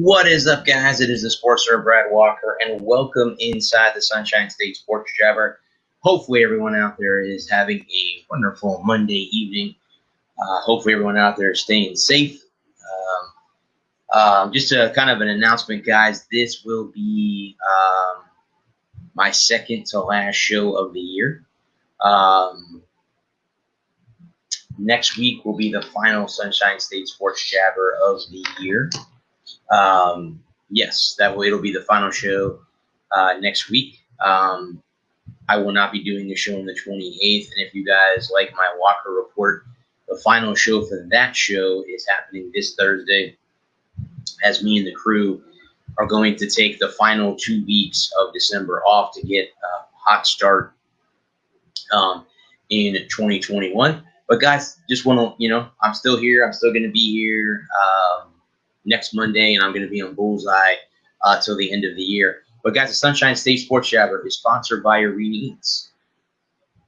What is up, guys? It is the Sports Star Brad Walker, and welcome inside the Sunshine State Sports Jabber. Hopefully, everyone out there is having a wonderful Monday evening. Hopefully, everyone out there is staying safe. Just a kind of an announcement, guys. This will be my second to last show of the year. Next week will be the final Sunshine State Sports Jabber of the year. Yes, it'll be the final show next week. I will not be doing the show on the 28th, and if you guys like my Walker Report, the final show for that show is happening this Thursday, as me and the crew are going to take the final 2 weeks of December off to get a hot start in 2021. But guys, just want to, I'm still here. I'm still going to be here next Monday, and I'm going to be on Bullseye till the end of the year. But guys, the Sunshine State Sports Jabber is sponsored by Arena Eats.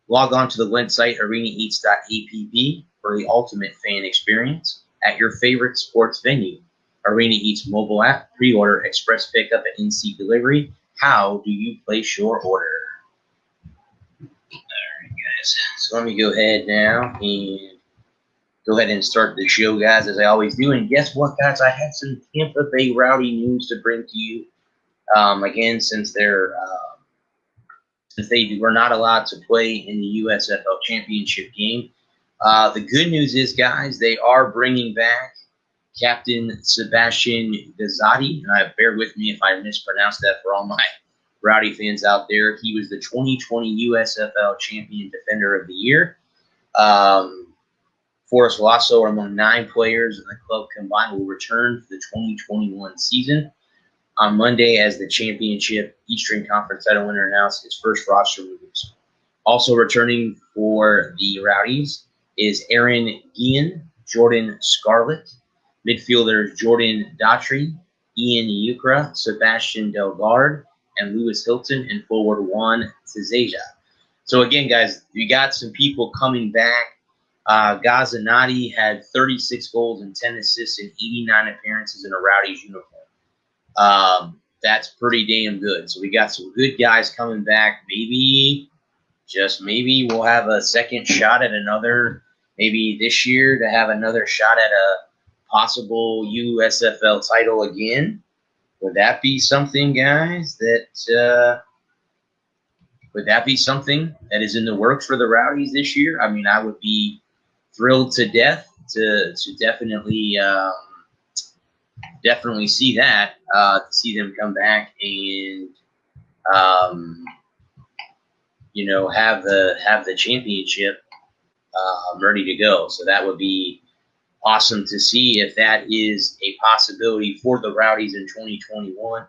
Log on to the website arenaeats.app for the ultimate fan experience at your favorite sports venue. Arena Eats mobile app, pre-order, express pickup, and in-seat delivery. How do you place your order? All right, guys. So let me go ahead now and start the show, guys, as I always do. And guess what, guys? I had some Tampa Bay Rowdy news to bring to you. Again, since they were not allowed to play in the USFL Championship game. The good news is, guys, they are bringing back Captain Sebastian Gazzotti. Bear with me if I mispronounce that for all my Rowdy fans out there. He was the 2020 USFL Champion Defender of the Year. Forrest Lasso, among 9 players in the club combined, will return for the 2021 season. On Monday, as the championship Eastern Conference title winner announced his first roster moves. Also returning for the Rowdies is Aaron Guillen, Jordan Scarlett, midfielders Jordan Daughtry, Ian Ukra, Sebastian Delgard, and Lewis Hilton, and forward Juan Tizeja. So again, guys, we got some people coming back. Gazzanati had 36 goals and 10 assists in 89 appearances in a Rowdies uniform. That's pretty damn good. So we got some good guys coming back. Maybe we'll have a second shot at another, maybe this year, to have another shot at a possible USFL title again. Would that be something, guys, would that be something that is in the works for the Rowdies this year? I mean, I would be thrilled to death to definitely see that, to see them come back and have the championship ready to go. So that would be awesome to see if that is a possibility for the Rowdies in 2021.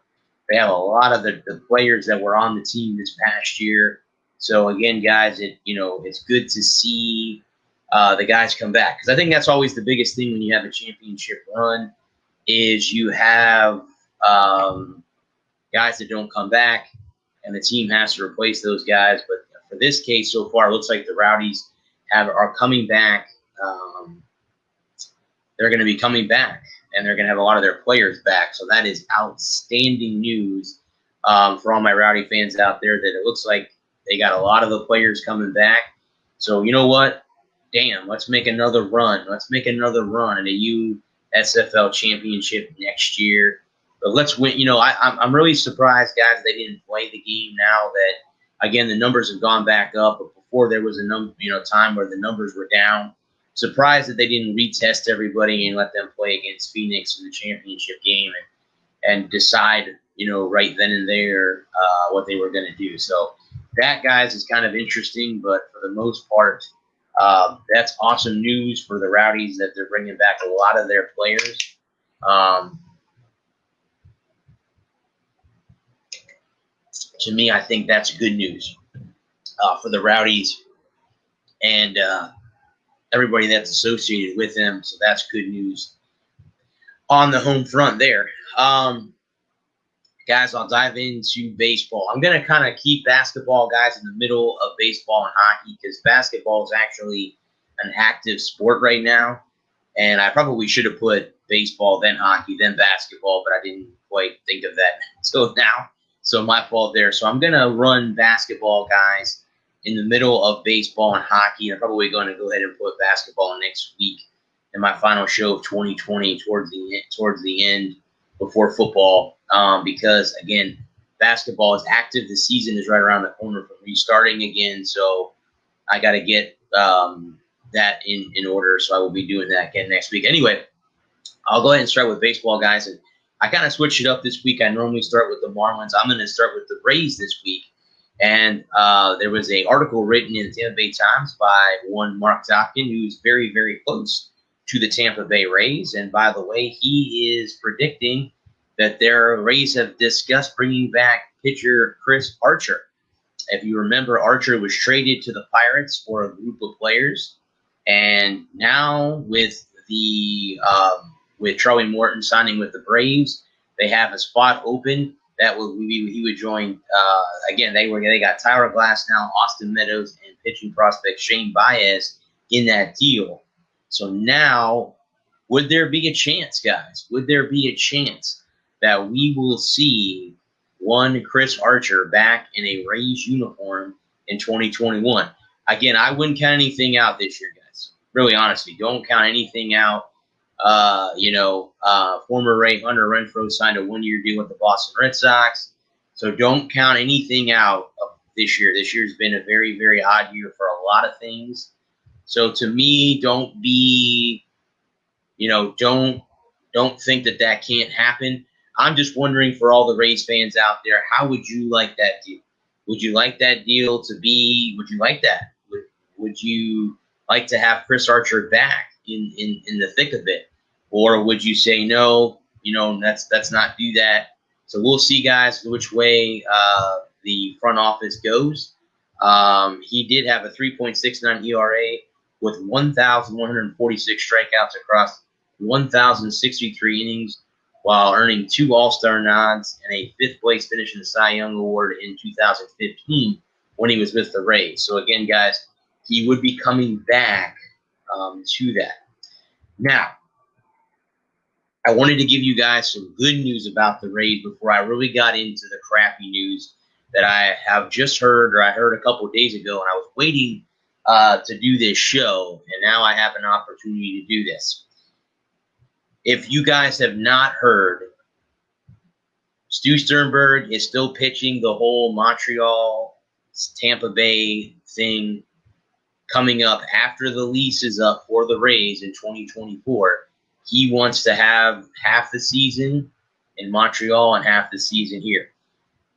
They have a lot of the players that were on the team this past year. So again, guys, it's good to see the guys come back, because I think that's always the biggest thing when you have a championship run is you have guys that don't come back, and the team has to replace those guys. But for this case, so far, it looks like the Rowdies are coming back. They're going to be coming back, and they're going to have a lot of their players back. So that is outstanding news for all my Rowdy fans out there, that it looks like they got a lot of the players coming back. So you know what? Damn, let's make another run. Let's make another run in a USFL championship next year. But let's win. I'm really surprised, guys, they didn't play the game now that, again, the numbers have gone back up. But before, there was a time where the numbers were down. Surprised that they didn't retest everybody and let them play against Phoenix in the championship game and decide, right then and there what they were going to do. So that, guys, is kind of interesting. But for the most part, that's awesome news for the Rowdies that they're bringing back a lot of their players. To me, I think that's good news for the Rowdies and everybody that's associated with them. So that's good news on the home front there. Guys, I'll dive into baseball. I'm going to kind of keep basketball, guys, in the middle of baseball and hockey, because basketball is actually an active sport right now. And I probably should have put baseball, then hockey, then basketball, but I didn't quite think of that until now. So my fault there. So I'm going to run basketball, guys, in the middle of baseball and hockey. I'm probably going to go ahead and put basketball next week in my final show of 2020 towards the end before football, because, again, basketball is active. The season is right around the corner for restarting again, so I got to get that in order. So I will be doing that again next week. Anyway, I'll go ahead and start with baseball, guys. And I kind of switched it up this week. I normally start with the Marlins. I'm going to start with the Rays this week. And there was an article written in the Tampa Bay Times by one Mark Topkin, who's very, very close to the Tampa Bay Rays. And by the way, he is predicting that their Rays have discussed bringing back pitcher Chris Archer. If you remember, Archer was traded to the Pirates for a group of players. And now with Charlie Morton signing with the Braves, they have a spot open that he would join. Again, they got Tyler Glasnow, Austin Meadows, and pitching prospect Shane Baez in that deal. So now, would there be a chance, guys? Would there be a chance that we will see one Chris Archer back in a Rays uniform in 2021? Again, I wouldn't count anything out this year, guys. Really, honestly, don't count anything out. Former Ray Hunter Renfroe signed a one-year deal with the Boston Red Sox. So don't count anything out of this year. This year's been a very, very odd year for a lot of things. So to me, don't think that can't happen. I'm just wondering, for all the Rays fans out there, how would you like that deal? Would you like that deal to be? Would you like that? Would you like to have Chris Archer back in the thick of it, or would you say no? Let's not do that. So we'll see, guys, which way the front office goes. He did have a 3.69 ERA with 1,146 strikeouts across 1,063 innings, while earning 2 All-Star nods and a 5th place finish in the Cy Young Award in 2015 when he was with the Rays. So again, guys, he would be coming back to that. Now, I wanted to give you guys some good news about the Rays before I really got into the crappy news that I have just heard, or I heard a couple of days ago, and I was waiting to do this show, and now I have an opportunity to do this. If you guys have not heard, Stu Sternberg is still pitching the whole Montreal, Tampa Bay thing coming up after the lease is up for the Rays in 2024. He wants to have half the season in Montreal and half the season here.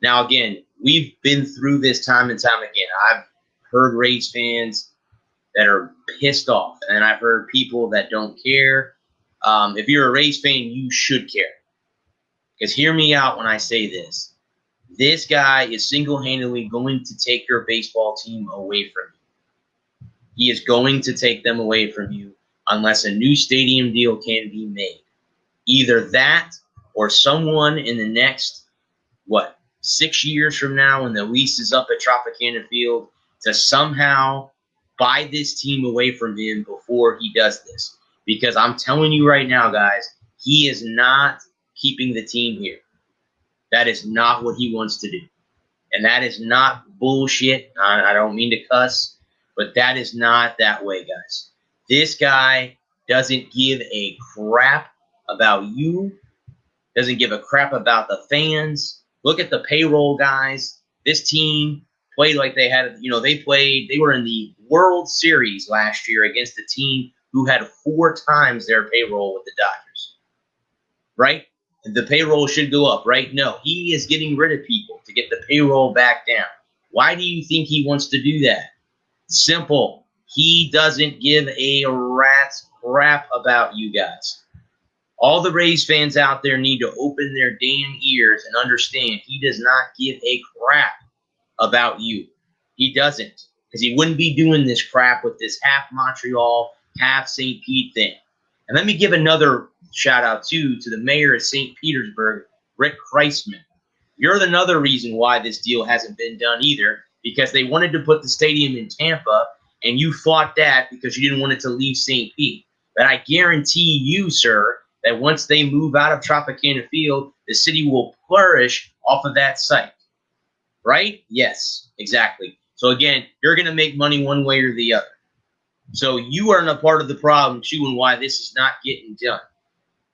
Now, again, we've been through this time and time again. I've heard Rays fans that are pissed off, and I've heard people that don't care. If you're a Rays fan, you should care. Because hear me out when I say this. This guy is single-handedly going to take your baseball team away from you. He is going to take them away from you unless a new stadium deal can be made. Either that or someone in the next, 6 years from now when the lease is up at Tropicana Field to somehow buy this team away from him before he does this. Because I'm telling you right now, guys, he is not keeping the team here. That is not what he wants to do. And that is not bullshit. I don't mean to cuss, but that is not that way, guys. This guy doesn't give a crap about you, doesn't give a crap about the fans. Look at the payroll, guys. This team played like they had, they were in the World Series last year against a team who had 4 times their payroll with the Dodgers. Right? The payroll should go up, right? No, he is getting rid of people to get the payroll back down. Why do you think he wants to do that? Simple. He doesn't give a rat's crap about you guys. All the Rays fans out there need to open their damn ears and understand he does not give a crap about you. He doesn't. Because he wouldn't be doing this crap with this half Montreal, half St. Pete thing. And let me give another shout out, too, to the mayor of St. Petersburg, Rick Kreisman. You're another reason why this deal hasn't been done either, because they wanted to put the stadium in Tampa, and you fought that because you didn't want it to leave St. Pete. But I guarantee you, sir, that once they move out of Tropicana Field, the city will flourish off of that site. Right? Yes, exactly. So again, you're going to make money one way or the other. So you are a part of the problem too, and why this is not getting done.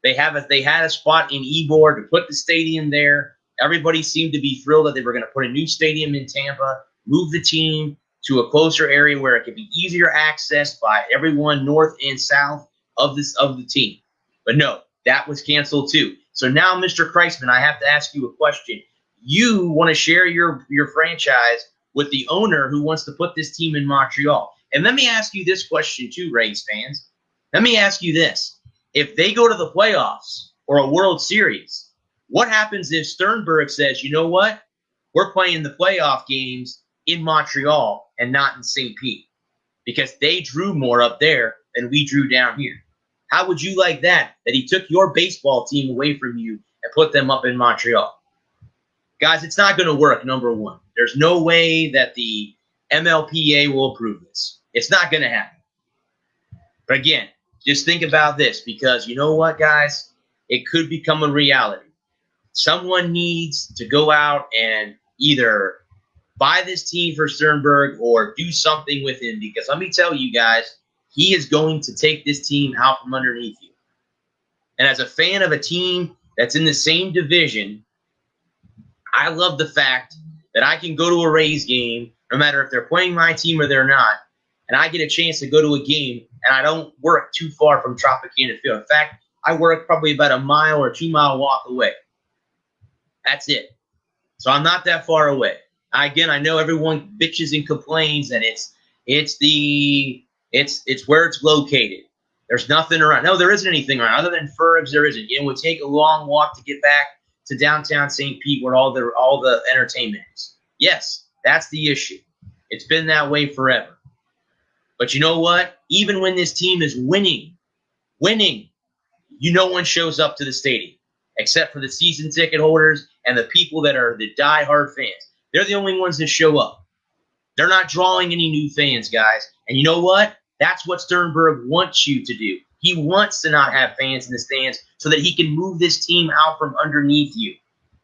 They had a spot in Ybor to put the stadium there. Everybody seemed to be thrilled that they were going to put a new stadium in Tampa, move the team to a closer area where it could be easier accessed by everyone north and south of the team. But no, that was canceled too. So now, Mr. Kreisman, I have to ask you a question. You want to share your franchise with the owner who wants to put this team in Montreal. And let me ask you this question too, Rays fans. Let me ask you this. If they go to the playoffs or a World Series, what happens if Sternberg says, you know what? We're playing the playoff games in Montreal and not in St. Pete because they drew more up there than we drew down here. How would you like that he took your baseball team away from you and put them up in Montreal? Guys, it's not going to work, number one. There's no way that the MLPA will approve this. It's not going to happen. But again, just think about this because you know what, guys? It could become a reality. Someone needs to go out and either buy this team for Sternberg or do something with him because let me tell you guys, he is going to take this team out from underneath you. And as a fan of a team that's in the same division, I love the fact that I can go to a Rays game, no matter if they're playing my team or they're not, and I get a chance to go to a game, and I don't work too far from Tropicana Field. In fact, I work probably about a mile or 2 mile walk away. That's it. So I'm not that far away. Again, I know everyone bitches and complains that it's where it's located. There's nothing around. No, there isn't anything around. Other than Fergs, there isn't. It would take a long walk to get back to downtown St. Pete where all the entertainment is. Yes, that's the issue. It's been that way forever. But you know what? Even when this team is winning, no one shows up to the stadium except for the season ticket holders and the people that are the diehard fans. They're the only ones that show up. They're not drawing any new fans, guys. And you know what? That's what Sternberg wants you to do. He wants to not have fans in the stands so that he can move this team out from underneath you.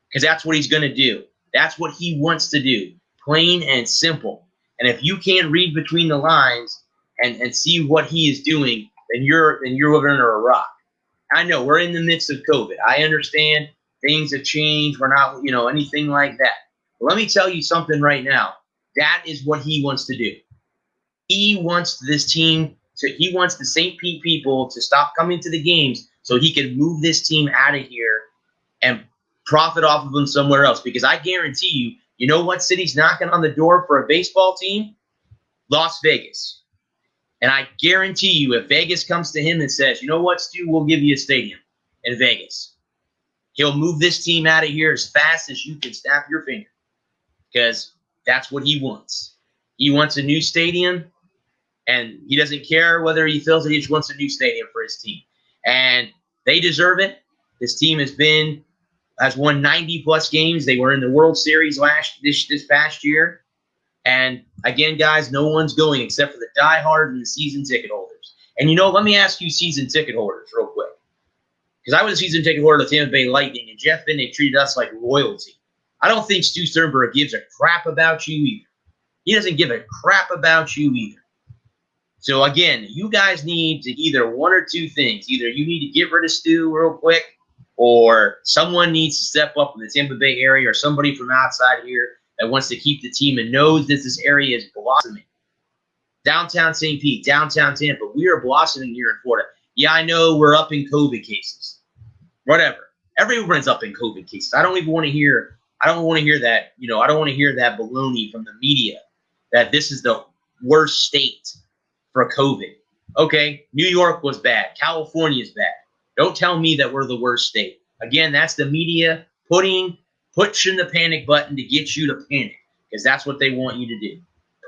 Because that's what he's going to do. That's what he wants to do. Plain and simple. And if you can't read between the lines and see what he is doing, then you're living under a rock. I know we're in the midst of COVID. I understand things have changed. We're not, anything like that. But let me tell you something right now. That is what he wants to do. He wants this team he wants the St. Pete people to stop coming to the games so he can move this team out of here and profit off of them somewhere else. Because I guarantee you know what city's knocking on the door for a baseball team? Las Vegas. And I guarantee you if Vegas comes to him and says, you know what, Stu, we'll give you a stadium in Vegas. He'll move this team out of here as fast as you can snap your finger. Because that's what he wants. He wants a new stadium. And he doesn't care whether he feels that he just wants a new stadium for his team. And they deserve it. This team has won 90-plus games. They were in the World Series this past year. And, again, guys, no one's going except for the diehard and the season ticket holders. And, let me ask you season ticket holders real quick. Because I was a season ticket holder of the Tampa Bay Lightning, and Jeff Vinik treated us like royalty. I don't think Stu Sternberg gives a crap about you either. He doesn't give a crap about you either. So, again, you guys need to either one or two things. Either you need to get rid of Stu real quick, or someone needs to step up in the Tampa Bay area, or somebody from outside here that wants to keep the team and knows that this area is blossoming. Downtown St. Pete, downtown Tampa, we are blossoming here in Florida. Yeah, I know we're up in COVID cases. Whatever. Everyone's up in COVID cases. I don't want to hear that, I don't want to hear that baloney from the media that this is the worst state for COVID. Okay, New York was bad. California is bad. Don't tell me that we're the worst state. Again, that's the media pushing the panic button to get you to panic because that's what they want you to do.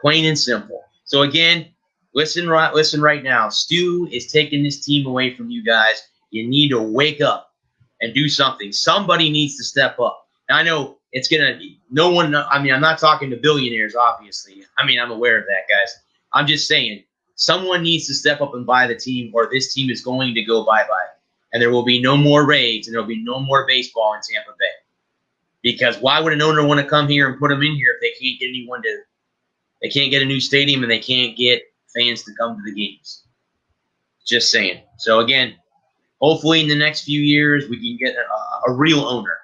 Plain and simple. So again, listen right now. Stu is taking this team away from you guys. You need to wake up and do something. Somebody needs to step up. Now, I know it's going to – no one – I'm not talking to billionaires, obviously. I'm aware of that, guys. I'm just saying – someone needs to step up and buy the team, or this team is going to go bye-bye. and there will be no more Rays, and there will be no more baseball in Tampa Bay. Because why would an owner want to come here and put them in here if they can't get anyone to? They can't get a new stadium and they can't get fans to come to the games. Just saying. So again, hopefully in the next few years we can get a real owner.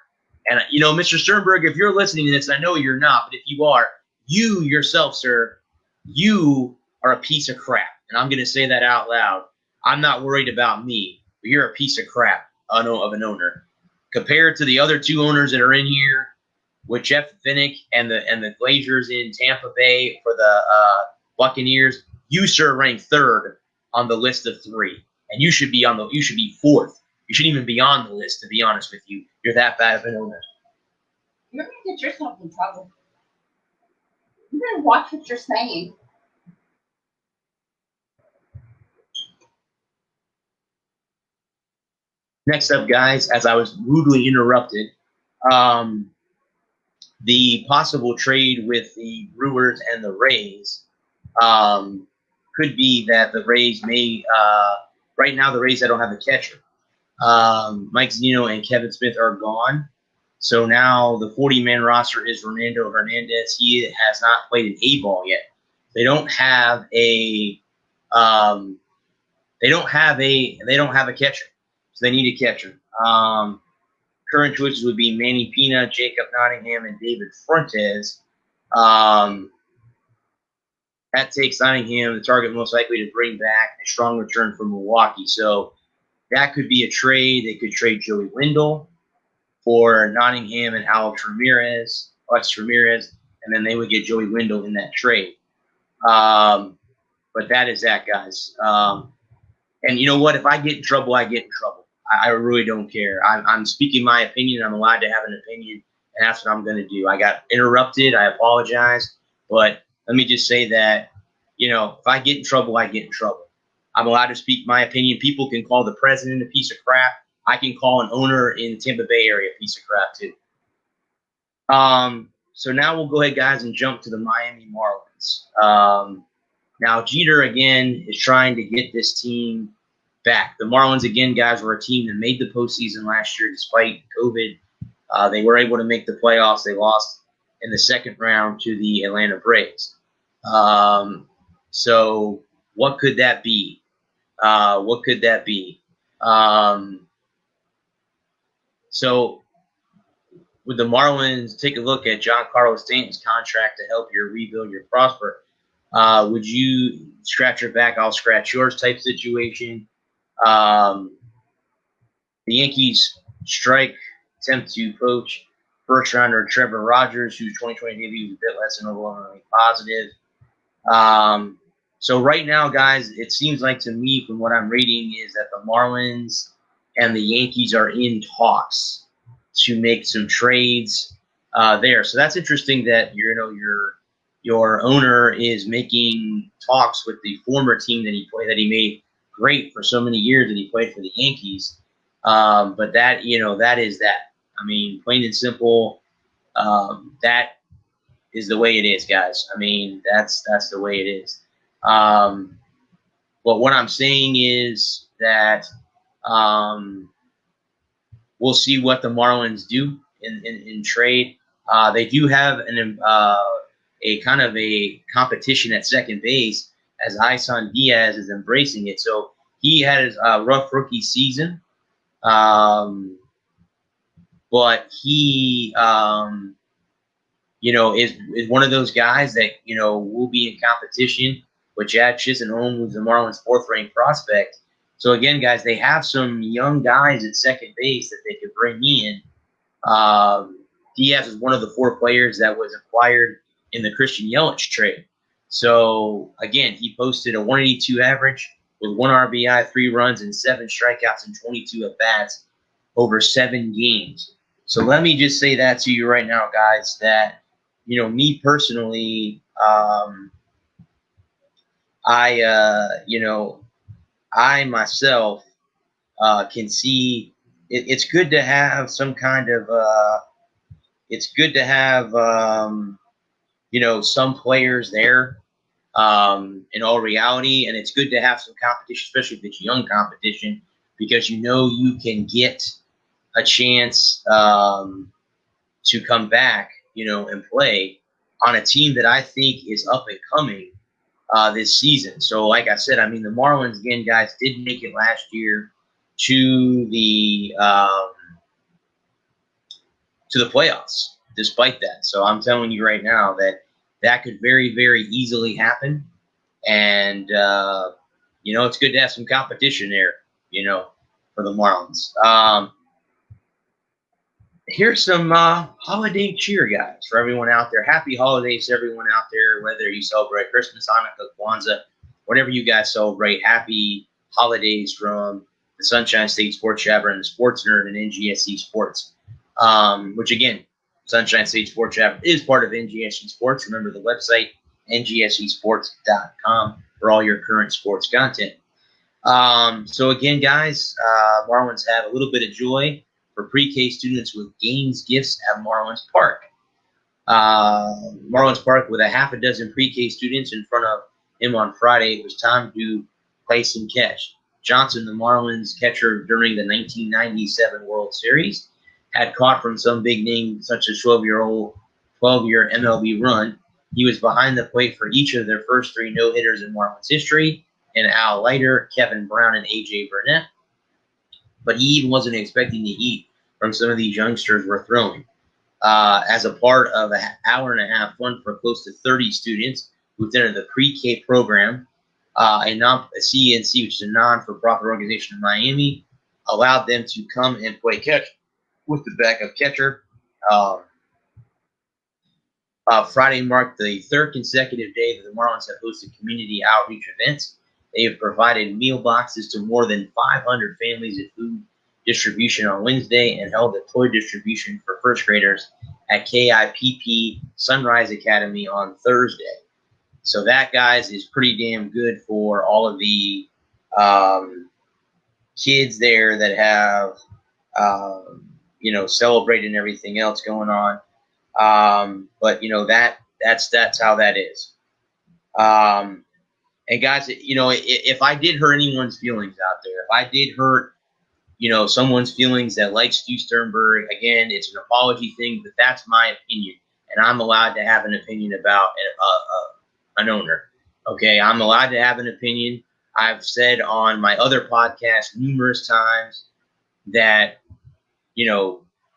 And Mr. Sternberg, if you're listening to this, I know you're not, but if you are, you yourself, sir, you are a piece of crap. And I'm going to say that out loud. I'm not worried about me, but you're a piece of crap of an owner. Compared to the other two owners that are in here, with Jeff Vinik and the Glazers in Tampa Bay for the Buccaneers, you, sir, rank third on the list of three, and you should be fourth. You shouldn't even be on the list, to be honest with you. You're that bad of an owner. You're going to get yourself in trouble. You better watch what you're saying. Next up, guys, as I was rudely interrupted, the possible trade with the Brewers and the Rays could be that the Rays may right now the Rays don't have a catcher. Mike Zeno and Kevin Smith are gone. So now the 40-man roster is Fernando Hernandez. He has not played an A ball yet. They don't have a catcher. So they need a catcher. Current choices would be Manny Pina, Jacob Nottingham, and David Fuentes. That takes Nottingham, the target most likely to bring back a strong return from Milwaukee. So that could be a trade. They could trade Joey Wendle for Nottingham and Alex Ramirez, and then they would get Joey Wendle in that trade. But that is that, guys. And you know what? If I get in trouble, I get in trouble. I really don't care. I'm speaking my opinion. I'm allowed to have an opinion, and that's what I'm going to do. I got interrupted. I apologize. But let me just say that, if I get in trouble, I get in trouble. I'm allowed to speak my opinion. People can call the president a piece of crap. I can call an owner in the Tampa Bay area a piece of crap, too. So now we'll go ahead, guys, and jump to the Miami Marlins. Now, Jeter, again, is trying to get this team back. The Marlins, again, guys, were a team that made the postseason last year despite COVID. They were able to make the playoffs. They lost in the second round to the Atlanta Braves. So what could that be? So with the Marlins, take a look at Giancarlo Stanton's contract to help you rebuild your prosper. Would you scratch your back, I'll scratch yours type situation? The Yankees attempt to poach first rounder Trevor Rogers, whose 2020 debut was a bit less than overwhelmingly positive. So right now, guys, it seems like to me from what I'm reading is that the Marlins and the Yankees are in talks to make some trades there. So that's interesting that your owner is making talks with the former team that he made great for so many years that he played for the Yankees. But that is that. I mean, plain and simple, that is the way it is, guys. I mean, that's the way it is. But what I'm saying is that we'll see what the Marlins do in trade. They do have a kind of a competition at second base as Isan Diaz is embracing it. So he had a rough rookie season, but he is one of those guys that will be in competition with Chad Chisenhome, who's the Marlins' fourth-ranked prospect. So again, guys, they have some young guys at second base that they could bring in. Diaz is one of the 4 players that was acquired in the Christian Yelich trade. So again, he posted a 182 average with 1 RBI, 3 runs, and 7 strikeouts and 22 at bats over 7 games. So let me just say that to you right now, guys, that me personally, I myself can see it's good to have some kind of it's good to have some players there in all reality, and it's good to have some competition, especially if it's young competition. because you know you can get a chance to come back, and play on a team that I think is up and coming this season. So, like I said, I mean, the Marlins, again, guys, did make it last year to the playoffs, despite that. So I'm telling you right now that could very, very easily happen. And, it's good to have some competition there, for the Marlins. Here's some holiday cheer, guys, for everyone out there. Happy holidays to everyone out there, whether you celebrate Christmas, Hanukkah, Kwanzaa, whatever you guys celebrate. Happy holidays from the Sunshine State Sports Jabber and the Sports Nerd and NGSC Sports. Which, again, Sunshine State Sports Jabber is part of NGSC Sports. Remember the website, ngscsports.com, for all your current sports content. So, again, guys, Marlins have a little bit of joy for pre-K students with games gifts at Marlins Park. Marlins Park, with a half a dozen pre-K students in front of him on Friday, it was time to play some catch. Johnson, the Marlins catcher during the 1997 World Series, had caught from some big name such as 12-year MLB run. He was behind the plate for each of their first 3 no-hitters in Marlins history, and Al Leiter, Kevin Brown, and A.J. Burnett. But he even wasn't expecting to eat from some of these youngsters were throwing. As a part of an hour-and-a-half fun for close to 30 students who entered the pre-K program, a CNC, which is a non-for-profit organization in Miami, allowed them to come and play catch with the backup catcher. Friday marked the 3rd consecutive day that the Marlins have hosted community outreach events. They have provided meal boxes to more than 500 families at food distribution on Wednesday and held a toy distribution for first graders at KIPP Sunrise Academy on Thursday. So that, guys, is pretty damn good for all of the kids there that have, celebrated and everything else going on. But that's how that is. And guys, if I did hurt anyone's feelings out there, if I did hurt, someone's feelings that likes Stu Sternberg, again, it's an apology thing, but that's my opinion, and I'm allowed to have an opinion about an owner. Okay, I'm allowed to have an opinion. I've said on my other podcast numerous times that,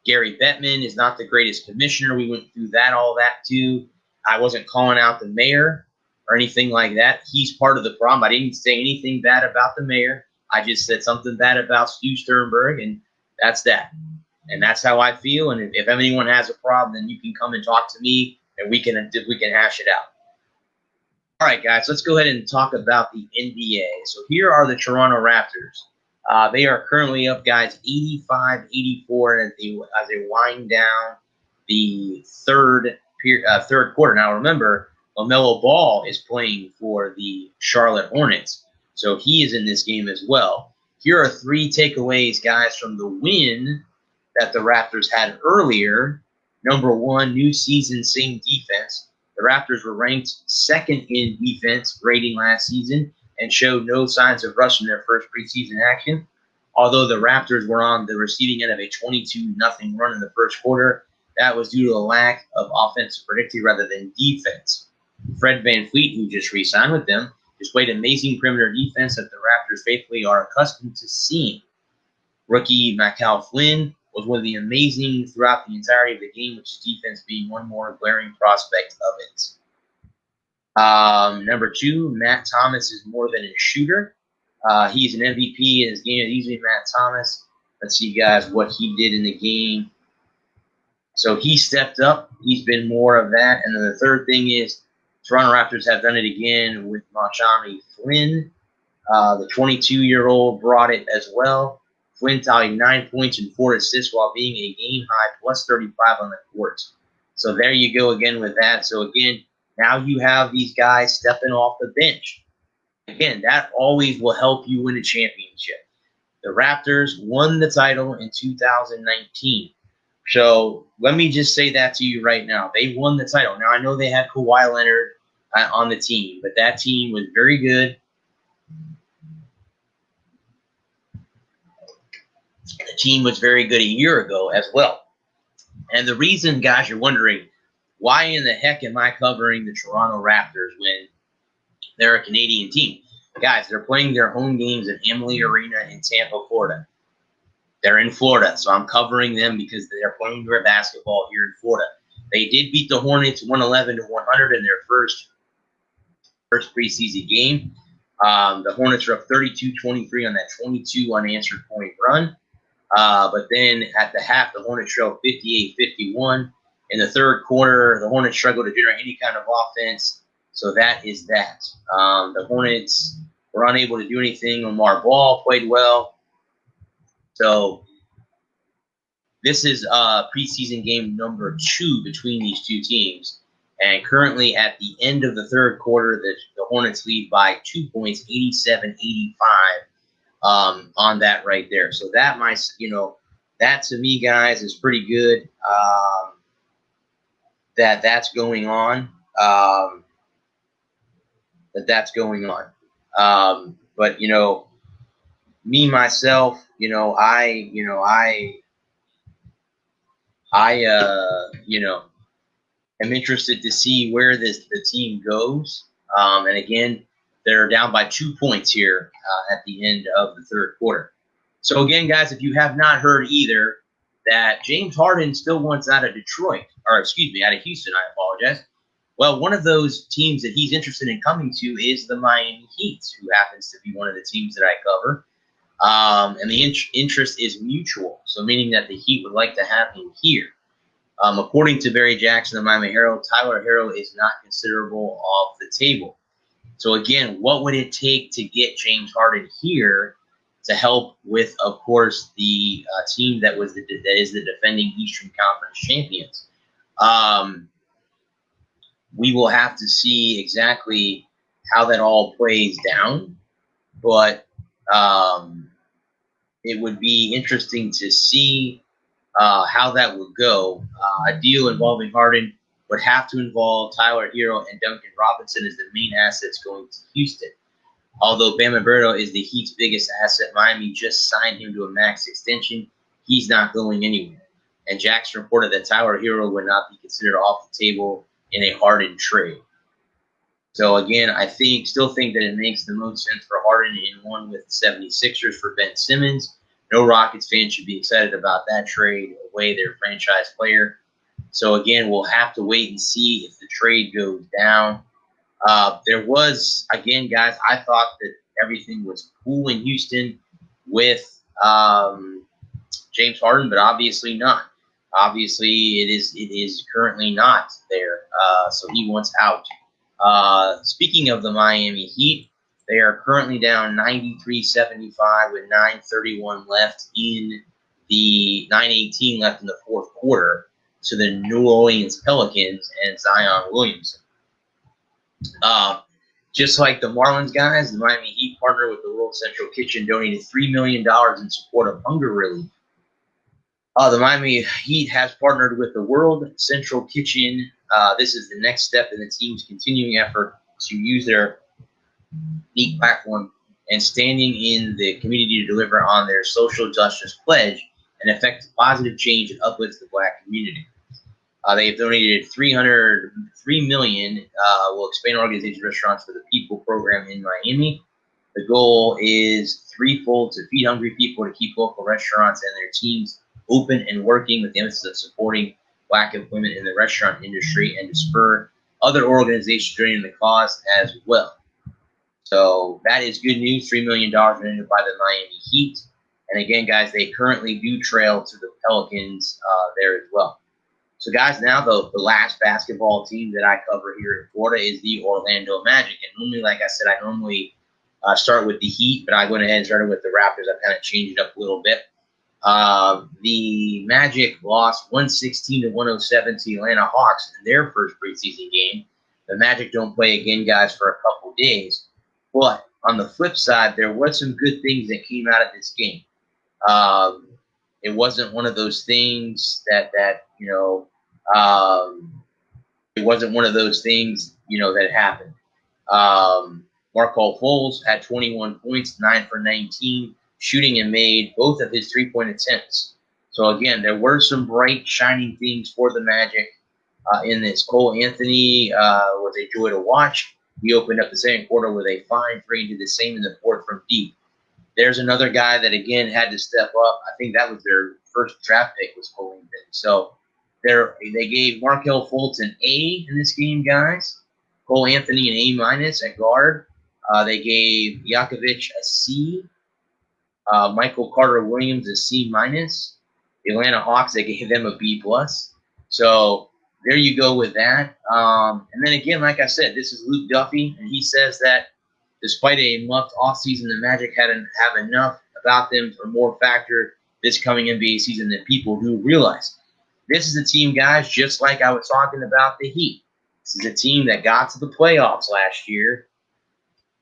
Gary Bettman is not the greatest commissioner. We went through all that too. I wasn't calling out the mayor or anything like that. He's part of the problem. I didn't say anything bad about the mayor. I just said something bad about Stu Sternberg, and that's that. And that's how I feel. And if anyone has a problem, then you can come and talk to me, and we can hash it out. All right, guys, let's go ahead and talk about the NBA. So here are the Toronto Raptors. They are currently up, guys, 85-84 as they wind down the third quarter. Now, remember, LaMelo Ball is playing for the Charlotte Hornets, so he is in this game as well. Here are 3 takeaways, guys, from the win that the Raptors had earlier. Number 1, new season, same defense. The Raptors were ranked 2nd in defense rating last season and showed no signs of rushing their first preseason action. Although the Raptors were on the receiving end of a 22-0 run in the first quarter, that was due to a lack of offensive predicting rather than defense. Fred VanVleet, who just re-signed with them, displayed amazing perimeter defense that the Raptors faithfully are accustomed to seeing. Rookie Macau Flynn was one of the amazing throughout the entirety of the game, with his defense being one more glaring prospect of it. Number 2, Matt Thomas is more than a shooter. He's an MVP in his game. Usually Matt Thomas. Let's see, guys, what he did in the game. So he stepped up. He's been more of that. And then the third thing is Toronto Raptors have done it again with Machami Flynn. The 22-year-old brought it as well. Flynn tallied 9 points and 4 assists while being a game-high plus 35 on the court. So there you go again with that. So, again, now you have these guys stepping off the bench. Again, that always will help you win a championship. The Raptors won the title in 2019. So let me just say that to you right now. They won the title. Now, I know they had Kawhi Leonard on the team, but that team was very good. The team was very good a year ago as well. And the reason, guys, you're wondering, why in the heck am I covering the Toronto Raptors when they're a Canadian team? Guys, they're playing their home games at Amalie Arena in Tampa, Florida. They're in Florida, so I'm covering them because they're playing their basketball here in Florida. They did beat the Hornets 111-100 in their first preseason game. The Hornets are up 32-23 on that 22 unanswered point run. But then at the half, the Hornets trailed 58-51. In the third quarter, the Hornets struggled to generate any kind of offense. So that is that. The Hornets were unable to do anything. Lamar Ball played well. So this is preseason game number 2 between these two teams. And currently at the end of the third quarter, the Hornets lead by 2 points, 87-85 on that right there. So that, that to me, guys, is pretty good that's going on. That's going on. But, me, myself, am interested to see where the team goes. And again, they're down by 2 points here at the end of the third quarter. So again, guys, if you have not heard either, that James Harden still wants out of Detroit, or excuse me, out of Houston, I apologize. Well, one of those teams that he's interested in coming to is the Miami Heat, who happens to be one of the teams that I cover. And the interest is mutual, so meaning that the Heat would like to have him here. According to Barry Jackson of Miami Herald, Tyler Herro is not considerable off the table. So again, what would it take to get James Harden here to help with, of course, the team that is the defending Eastern Conference champions? We will have to see exactly how that all plays down, but it would be interesting to see how that would go. A deal involving Harden would have to involve Tyler Herro and Duncan Robinson as the main assets going to Houston. Although Bam Adebayo is the Heat's biggest asset, Miami just signed him to a max extension. He's not going anywhere. And Jackson reported that Tyler Herro would not be considered off the table in a Harden trade. So again, I still think that it makes the most sense for Harden in one with the 76ers for Ben Simmons. No Rockets fan should be excited about that trade away their franchise player. So again, we'll have to wait and see if the trade goes down. There was, again, guys, I thought that everything was cool in Houston with James Harden, but obviously not. Obviously, it is currently not there. So he wants out. Speaking of the Miami Heat, they are currently down 93-75 with 9:31 left in the 9:18 left in the fourth quarter to the New Orleans Pelicans and Zion Williamson. Just like the Marlins guys, the Miami Heat partnered with the World Central Kitchen, donated $3 million in support of hunger relief. The Miami Heat has partnered with the World Central Kitchen. This is the next step in the team's continuing effort to use their unique platform and standing in the community to deliver on their social justice pledge and effect positive change and uplifts the Black community. They've donated $3 million. Will expand organization Restaurants for the People program in Miami. The goal is threefold: to feed hungry people, to keep local restaurants and their teams open and working with the emphasis of supporting Black employment in the restaurant industry, and to spur other organizations joining the cause as well. So that is good news. $3 million donated by the Miami Heat. And again, guys, they currently do trail to the Pelicans there as well. So, guys, now the last basketball team that I cover here in Florida is the Orlando Magic. And normally, like I said, I normally start with the Heat, but I went ahead and started with the Raptors. I kind of changed it up a little bit. The Magic lost 116-107 to the Atlanta Hawks in their first preseason game. The Magic don't play again, guys, for a couple days. But on the flip side, there was some good things that came out of this game. It wasn't one of those things that it wasn't one of those things, that happened. Markelle Fultz had 21 points, 9 for 19, shooting and made both of his three-point attempts. So again, there were some bright, shining things for the Magic in this. Cole Anthony was a joy to watch. He opened up the second quarter with a fine three, did the same in the fourth from deep. There's another guy that, again, had to step up. I think that was their first draft pick was Cole Anthony. So they gave Markelle Fultz an A in this game, guys. Cole Anthony an A- at guard. They gave Jakovic a C. Michael Carter-Williams a C-. The Atlanta Hawks, they gave them a B+. So there you go with that. And then again, like I said, this is Luke Duffy, and he says that despite a muffed offseason, the Magic have enough about them for more factor this coming NBA season than people do realize. This is a team, guys, just like I was talking about the Heat. This is a team that got to the playoffs last year.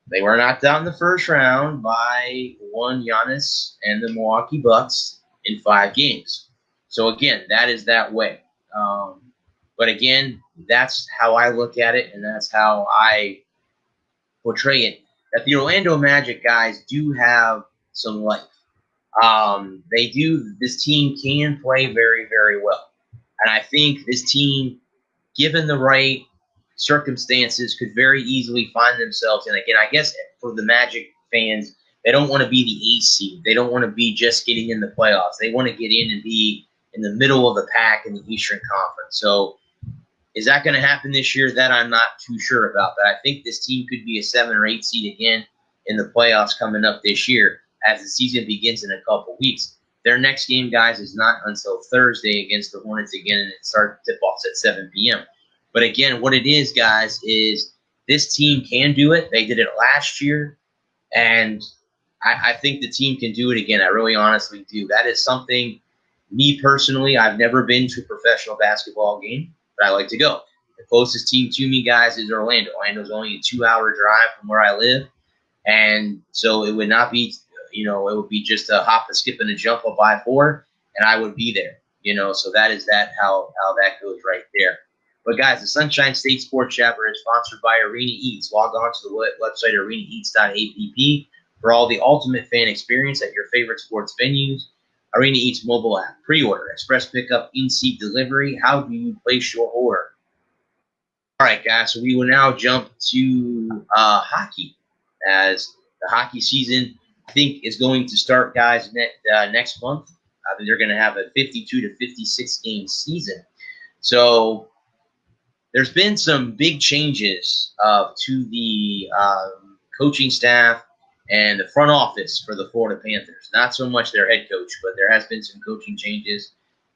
They were knocked out in the first round by one Giannis and the Milwaukee Bucks in 5 games. So, again, that is that way. But, again, that's how I look at it, and that's how I portray it, that the Orlando Magic guys do have some life. They do. This team can play very, very well. And I think this team, given the right circumstances, could very easily find themselves. And again, I guess for the Magic fans, they don't want to be the 8th seed. They don't want to be just getting in the playoffs. They want to get in and be in the middle of the pack in the Eastern Conference. So is that going to happen this year? That I'm not too sure about. But I think this team could be a 7 or 8 seed again in the playoffs coming up this year as the season begins in a couple weeks. Their next game, guys, is not until Thursday against the Hornets again, and it starts tip-offs at 7 p.m. But again, what it is, guys, is this team can do it. They did it last year, and I think the team can do it again. I really honestly do. That is something, me personally, I've never been to a professional basketball game, but I like to go. The closest team to me, guys, is Orlando. Orlando's only a 2-hour drive from where I live, and so it would not be, it would be just a hop, a skip, and a jump up by 4, and I would be there. So that is how that goes right there. But, guys, the Sunshine State Sports Chapter is sponsored by Arena Eats. Log on to the website arenaeats.app for all the ultimate fan experience at your favorite sports venues. Arena Eats mobile app, pre-order, express pickup, in-seat delivery. How do you place your order? All right, guys, so we will now jump to hockey, as the hockey season, I think, is going to start, guys, next month. They're going to have a 52 to 56 game season. So there's been some big changes to the coaching staff and the front office for the Florida Panthers. Not so much their head coach, but there has been some coaching changes.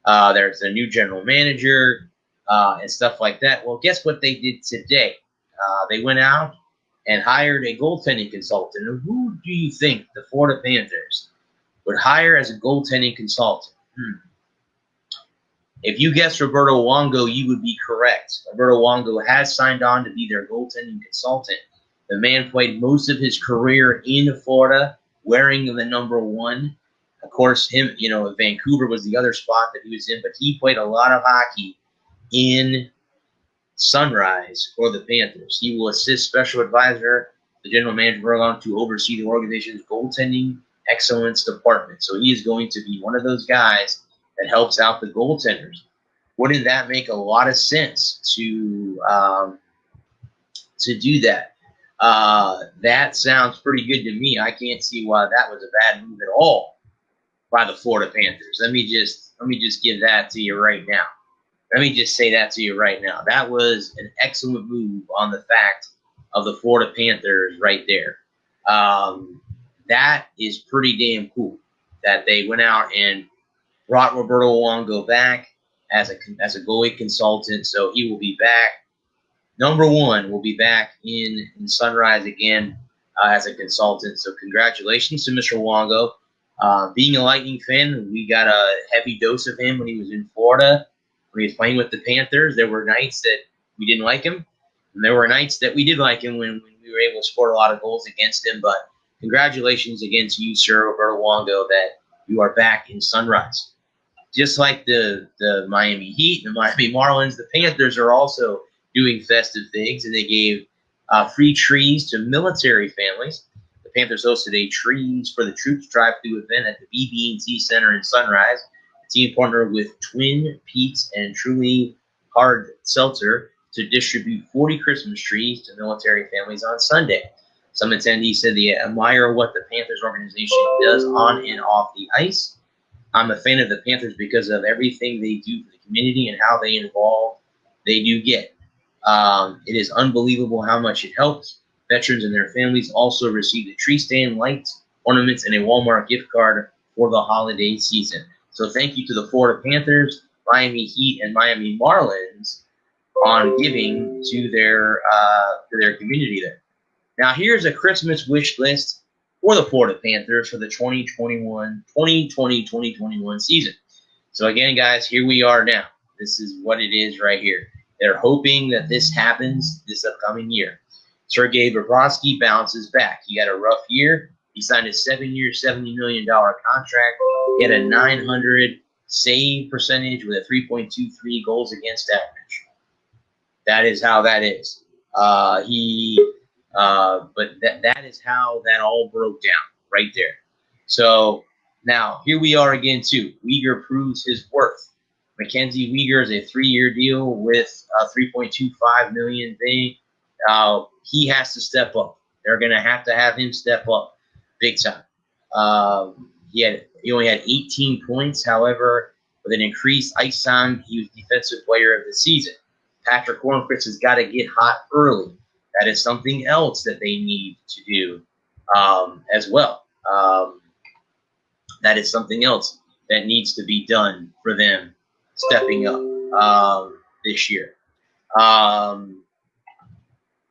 There's a new general manager and stuff like that. Well, guess what they did today? They went out and hired a goaltending consultant. And who do you think the Florida Panthers would hire as a goaltending consultant? If you guessed Roberto Luongo, you would be correct. Roberto Luongo has signed on to be their goaltending consultant. The man played most of his career in Florida, wearing the number 1. Of course, Vancouver was the other spot that he was in, but he played a lot of hockey in Sunrise for the Panthers. He will assist special advisor, the general manager, on to oversee the organization's goaltending excellence department. So he is going to be one of those guys that helps out the goaltenders. Wouldn't that make a lot of sense to do that? That sounds pretty good to me. I can't see why that was a bad move at all by the Florida Panthers. Let me just give that to you right now. Let me just say that to you right now. That was an excellent move on the fact of the Florida Panthers right there. That is pretty damn cool that they went out and brought Roberto Luongo back as a goalie consultant. So he will be back. Number 1 will be back in Sunrise again as a consultant. So congratulations to Mr. Luongo. Being a Lightning fan, we got a heavy dose of him when he was in Florida. When he was playing with the Panthers, there were nights that we didn't like him, and there were nights that we did like him when we were able to score a lot of goals against him. But congratulations again to you, sir, Roberto Luongo, that you are back in Sunrise. Just like the Miami Heat, the Miami Marlins, the Panthers are also doing festive things, and they gave free trees to military families. The Panthers hosted a Trees for the Troops drive-through event at the BB&T Center in Sunrise. The team partnered with Twin Peaks and Truly Hard Seltzer to distribute 40 Christmas trees to military families on Sunday. Some attendees said they admire what the Panthers organization does on and off the ice. I'm a fan of the Panthers because of everything they do for the community and how they do get. It is unbelievable how much it helps. Veterans and their families also received a tree stand, lights, ornaments, and a Walmart gift card for the holiday season. So thank you to the Florida Panthers, Miami Heat, and Miami Marlins on giving to their community there. Now, here's a Christmas wish list for the Florida Panthers for the 2020-2021 season. So, again, guys, here we are now. This is what it is right here. They're hoping that this happens this upcoming year. Sergei Bobrovsky bounces back. He had a rough year. He signed a 7-year, $70 million contract. He had a .900 save percentage with a 3.23 goals against average. That is how that is. But that is how that all broke down right there. So now here we are again too. Weegar proves his worth. Mackenzie Weegar is a 3-year deal with $3.25 million. He has to step up. They're going to have him step up big time. He only had 18 points. However, with an increased ice time, he was Defensive Player of the Season. Patrick Hornqvist has got to get hot early. That is something else that they need to do as well. That is something else that needs to be done for them stepping up this year.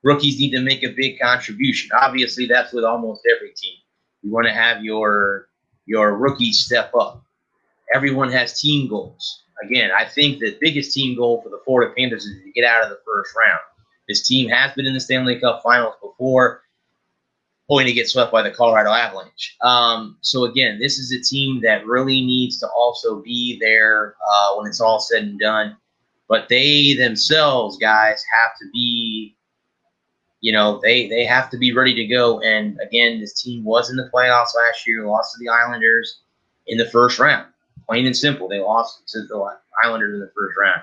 Rookies need to make a big contribution. Obviously, that's with almost every team. You want to have your rookies step up. Everyone has team goals. Again, I think the biggest team goal for the Florida Panthers is to get out of the first round. This team has been in the Stanley Cup Finals before, only to get swept by the Colorado Avalanche. So, again, this is a team that really needs to also be there when it's all said and done. But they themselves, guys, have to be, they have to be ready to go. And, again, this team was in the playoffs last year, lost to the Islanders in the first round. Plain and simple, they lost to the Islanders in the first round.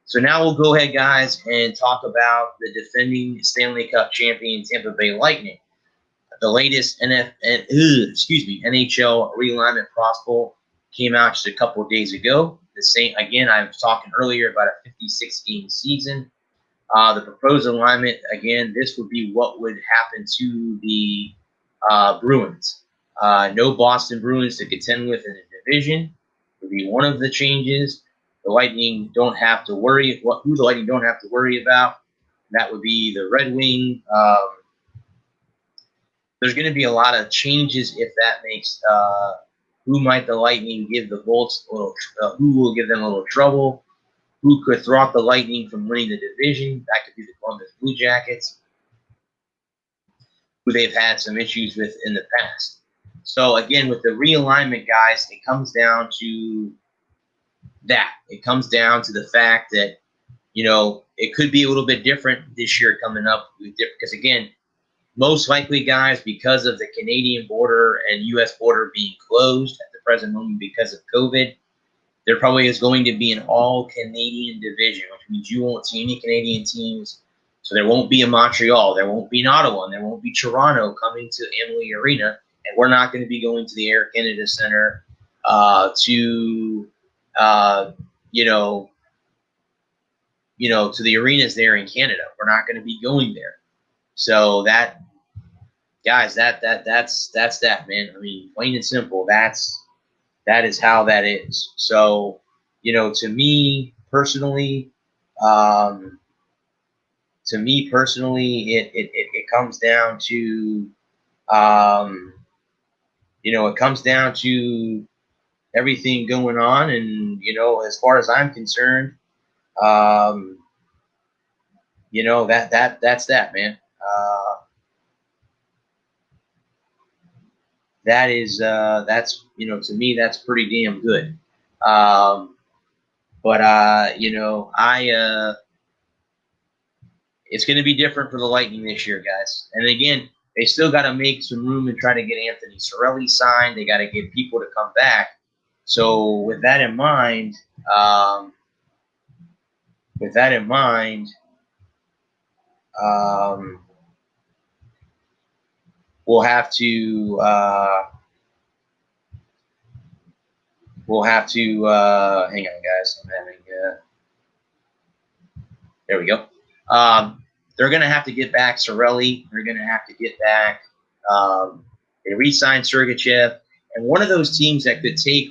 So now we'll go ahead, guys, and talk about the defending Stanley Cup champion Tampa Bay Lightning. The latest NHL realignment proposal came out just a couple of days ago. Again, I was talking earlier about a 56-game season. The proposed alignment, again, this would be what would happen to the Bruins. No Boston Bruins to contend with in the division would be one of the changes. The Lightning don't have to worry who the Lightning don't have to worry about. That would be the Red Wing. There's going to be a lot of changes if that makes. Who might the Lightning give the Bolts a little? Who will give them a little trouble? Who could thwart the Lightning from winning the division? That could be the Columbus Blue Jackets, who they've had some issues with in the past. So again, with the realignment, guys, it comes down to that. It comes down to the fact that, it could be a little bit different this year coming up. Because, again, most likely, guys, because of the Canadian border and U.S. border being closed at the present moment because of COVID, there probably is going to be an all-Canadian division, which means you won't see any Canadian teams. So there won't be a Montreal, there won't be an Ottawa, and there won't be Toronto coming to Amalie Arena. And we're not going to be going to the Air Canada Center to the arenas there in Canada. We're not going to be going there. So that, guys, that's that, man. I mean, plain and simple, that is how that is. So, to me personally, it comes down to, it comes down to everything going on. And, as far as I'm concerned, that's that, man. That is, that's, to me, that's pretty damn good. It's going to be different for the Lightning this year, guys. And again, they still got to make some room and try to get Anthony Cirelli signed. They got to get people to come back. So with that in mind, um, we'll have to hang on, guys. I'm having there we go. They're going to have to get back Cirelli. They're going to have to get back. They re-signed Sergachev, and one of those teams that could take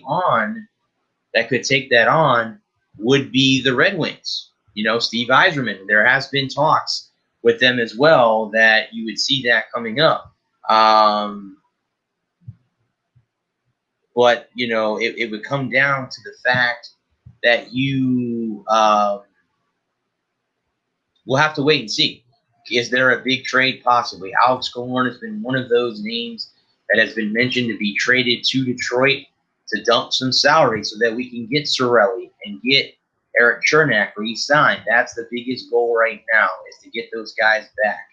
that on would be the Red Wings. You know, Steve Yzerman. There has been talks with them as well that you would see that coming up. But, you know, it would come down to the fact that you we'll have to wait and see. Is there a big trade possibly? Alex Killorn has been one of those names that has been mentioned to be traded to Detroit to dump some salary so that we can get Cirelli and get Erik Cernak re-signed. That's the biggest goal right now, is to get those guys back.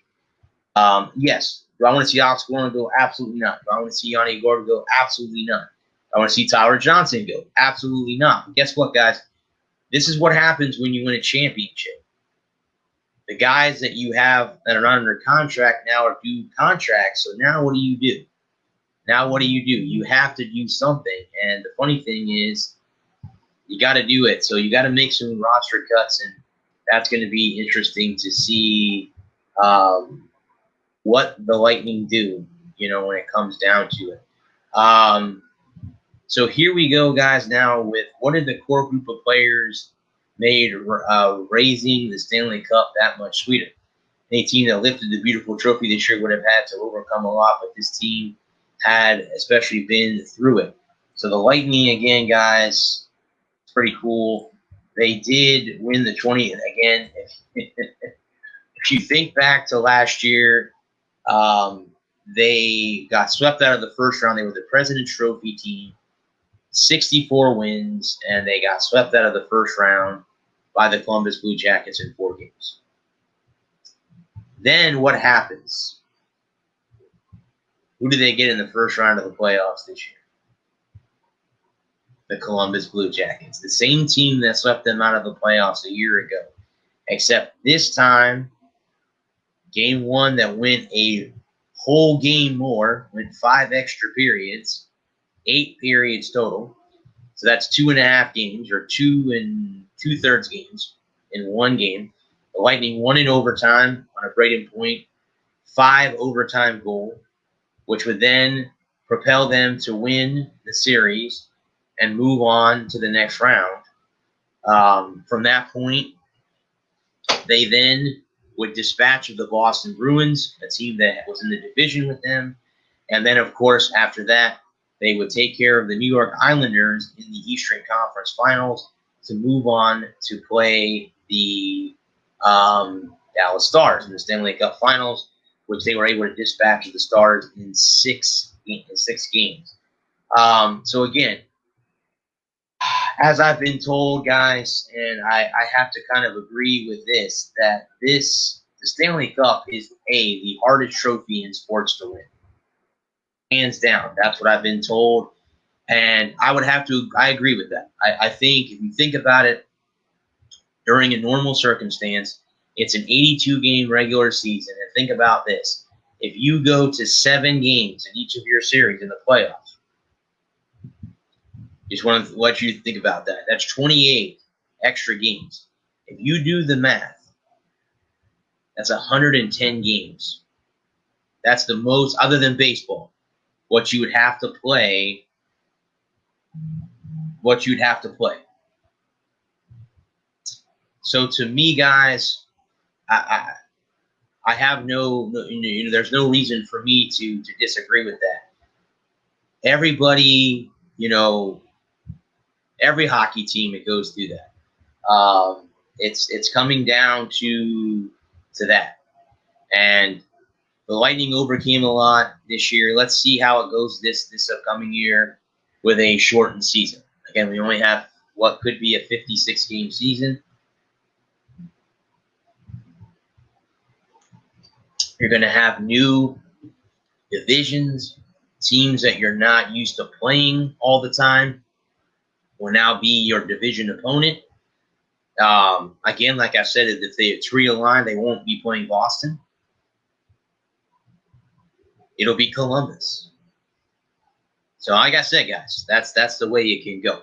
Yes. Do I want to see Alex Killorn go? Absolutely not. Do I want to see Yanni Gourde go? Absolutely not. I want to see Tyler Johnson go? Absolutely not. But guess what, guys? This is what happens when you win a championship. The guys that you have that are not under contract now are due contracts. So now what do you do? You have to do something. And the funny thing is, you got to do it. So you got to make some roster cuts, and that's going to be interesting to see what the Lightning do, you know, when it comes down to it. So here we go, guys, now with what did the core group of players made raising the Stanley Cup that much sweeter. Any team that lifted the beautiful trophy this year would have had to overcome a lot, but this team had especially been through it. So the Lightning, again, guys, it's pretty cool. They did win the 20. Again, if you think back to last year, they got swept out of the first round. They were the President's Trophy team, 64 wins, and they got swept out of the first round by the Columbus Blue Jackets in 4 games. Then what happens? Who do they get in the first round of the playoffs this year? The Columbus Blue Jackets, the same team that swept them out of the playoffs a year ago, except this time, game 1 that went a whole game more, went 5 extra periods, 8 periods total. So that's 2.5 games, or 2 2/3 games in 1 game. The Lightning won in overtime on a Braden Point 5 overtime goal, which would then propel them to win the series and move on to the next round. From that point, they then would dispatch of the Boston Bruins, a team that was in the division with them. And then, of course, after that, they would take care of the New York Islanders in the Eastern Conference Finals to move on to play the Dallas Stars in the Stanley Cup Finals, which they were able to dispatch the Stars in 6 games. So again, as I've been told, guys, and I have to kind of agree with this, that the Stanley Cup is the hardest trophy in sports to win. Hands down. That's what I've been told. And I agree with that. I think if you think about it, during a normal circumstance, it's an 82-game regular season. And think about this. If you go to 7 games in each of your series in the playoffs, just want to let you think about that. That's 28 extra games. If you do the math, that's 110 games. That's the most, other than baseball, what you would have to play. So to me, guys, I have there's no reason for me to disagree with that. Everybody, every hockey team, it goes through that. It's coming down to that. And the Lightning overcame a lot this year. Let's see how it goes this upcoming year with a shortened season. Again, we only have what could be a 56-game season. You're going to have new divisions, teams that you're not used to playing all the time will now be your division opponent. Again, like I said, if it's realigned, they won't be playing Boston. It'll be Columbus. So like I said, guys, that's the way it can go.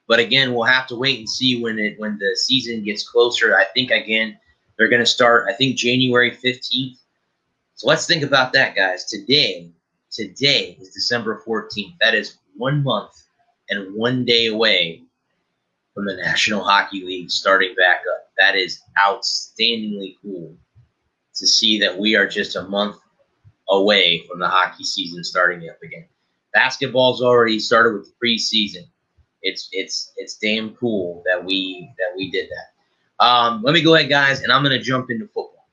But again, we'll have to wait and see when the season gets closer. I think again they're going to start. I think January 15th. So let's think about that, guys. Today is December 14th. That is 1 month and 1 day away from the National Hockey League starting back up. That is outstandingly cool to see that we are just a month away from the hockey season starting up again. Basketball's already started with the preseason. It's damn cool that we did that. Let me go ahead, guys, and I'm going to jump into football.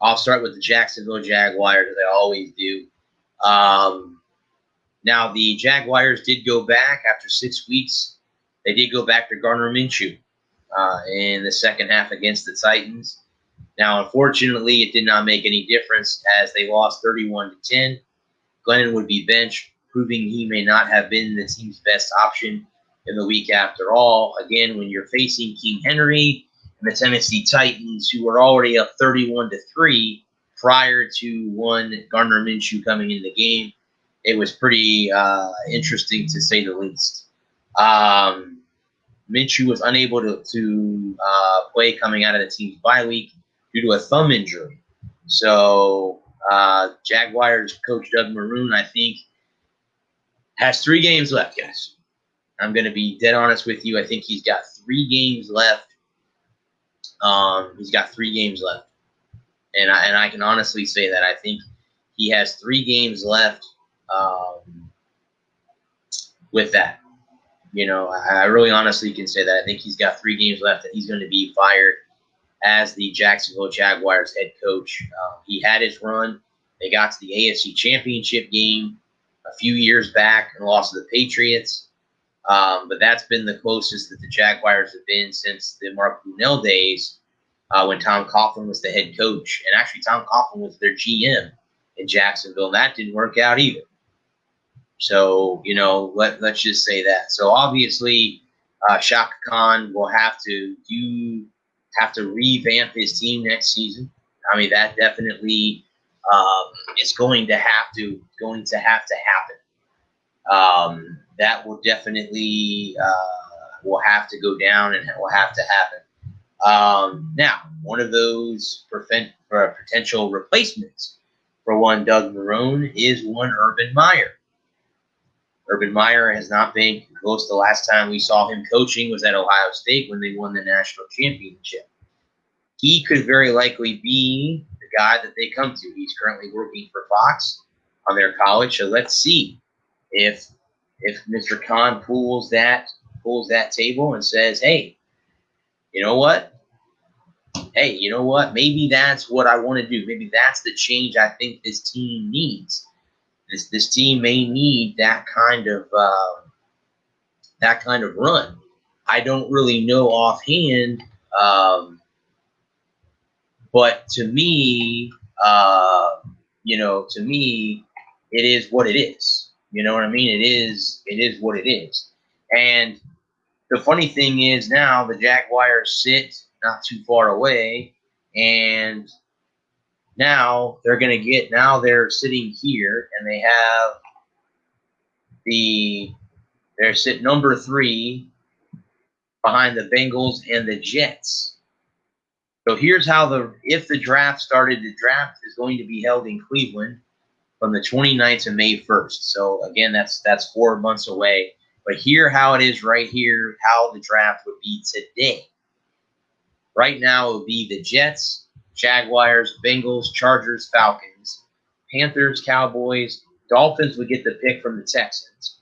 I'll start with the Jacksonville Jaguars, as I always do. Now, the Jaguars did go back after 6 weeks. They did go back to Gardner Minshew in the second half against the Titans. Now, unfortunately, it did not make any difference as they lost 31-10. Glennon would be benched, proving he may not have been the team's best option in the week after all. Again, when you're facing King Henry and the Tennessee Titans, who were already up 31-3 prior to one Gardner Minshew coming in the game, it was pretty interesting to say the least. Minshew was unable to play coming out of the team's bye week due to a thumb injury. So Jaguars coach Doug Marrone, I think, has 3 games left, guys. I'm going to be dead honest with you. I think he's got 3 games left. And I can honestly say that I think he has 3 games left with that. You know, I really honestly can say that. I think he's got 3 games left and he's going to be fired as the Jacksonville Jaguars head coach. He had his run. They got to the AFC Championship game a few years back and lost to the Patriots. But that's been the closest that the Jaguars have been since the Mark Brunell days when Tom Coughlin was the head coach. And actually, Tom Coughlin was their GM in Jacksonville, and that didn't work out either. So, you know, let's just say that. So, obviously, Shaka Khan will have to revamp his team next season. I mean, that definitely is going to have to happen. That will definitely will have to go down and will have to happen. Now, one of those potential replacements for one Doug Marrone is one Urban Meyer. Urban Meyer has not been close. The last time we saw him coaching was at Ohio State when they won the national championship. He could very likely be the guy that they come to. He's currently working for Fox on their college. So let's see if Mr. Khan pulls that table and says, hey, you know what? Maybe that's what I want to do. Maybe that's the change I think this team needs. This team may need that kind of run. I don't really know offhand, but to me, it is what it is. You know what I mean? It is what it is. And the funny thing is now the Jaguars sit not too far away, and now they're sitting here, and they're sitting number 3 behind the Bengals and the Jets. So here's how if the draft started, the draft is going to be held in Cleveland from the 29th to May 1st. So again, that's 4 months away. But here how it is right here, how the draft would be today. Right now it would be the Jets, Jaguars, Bengals, Chargers, Falcons, Panthers, Cowboys, Dolphins would get the pick from the Texans.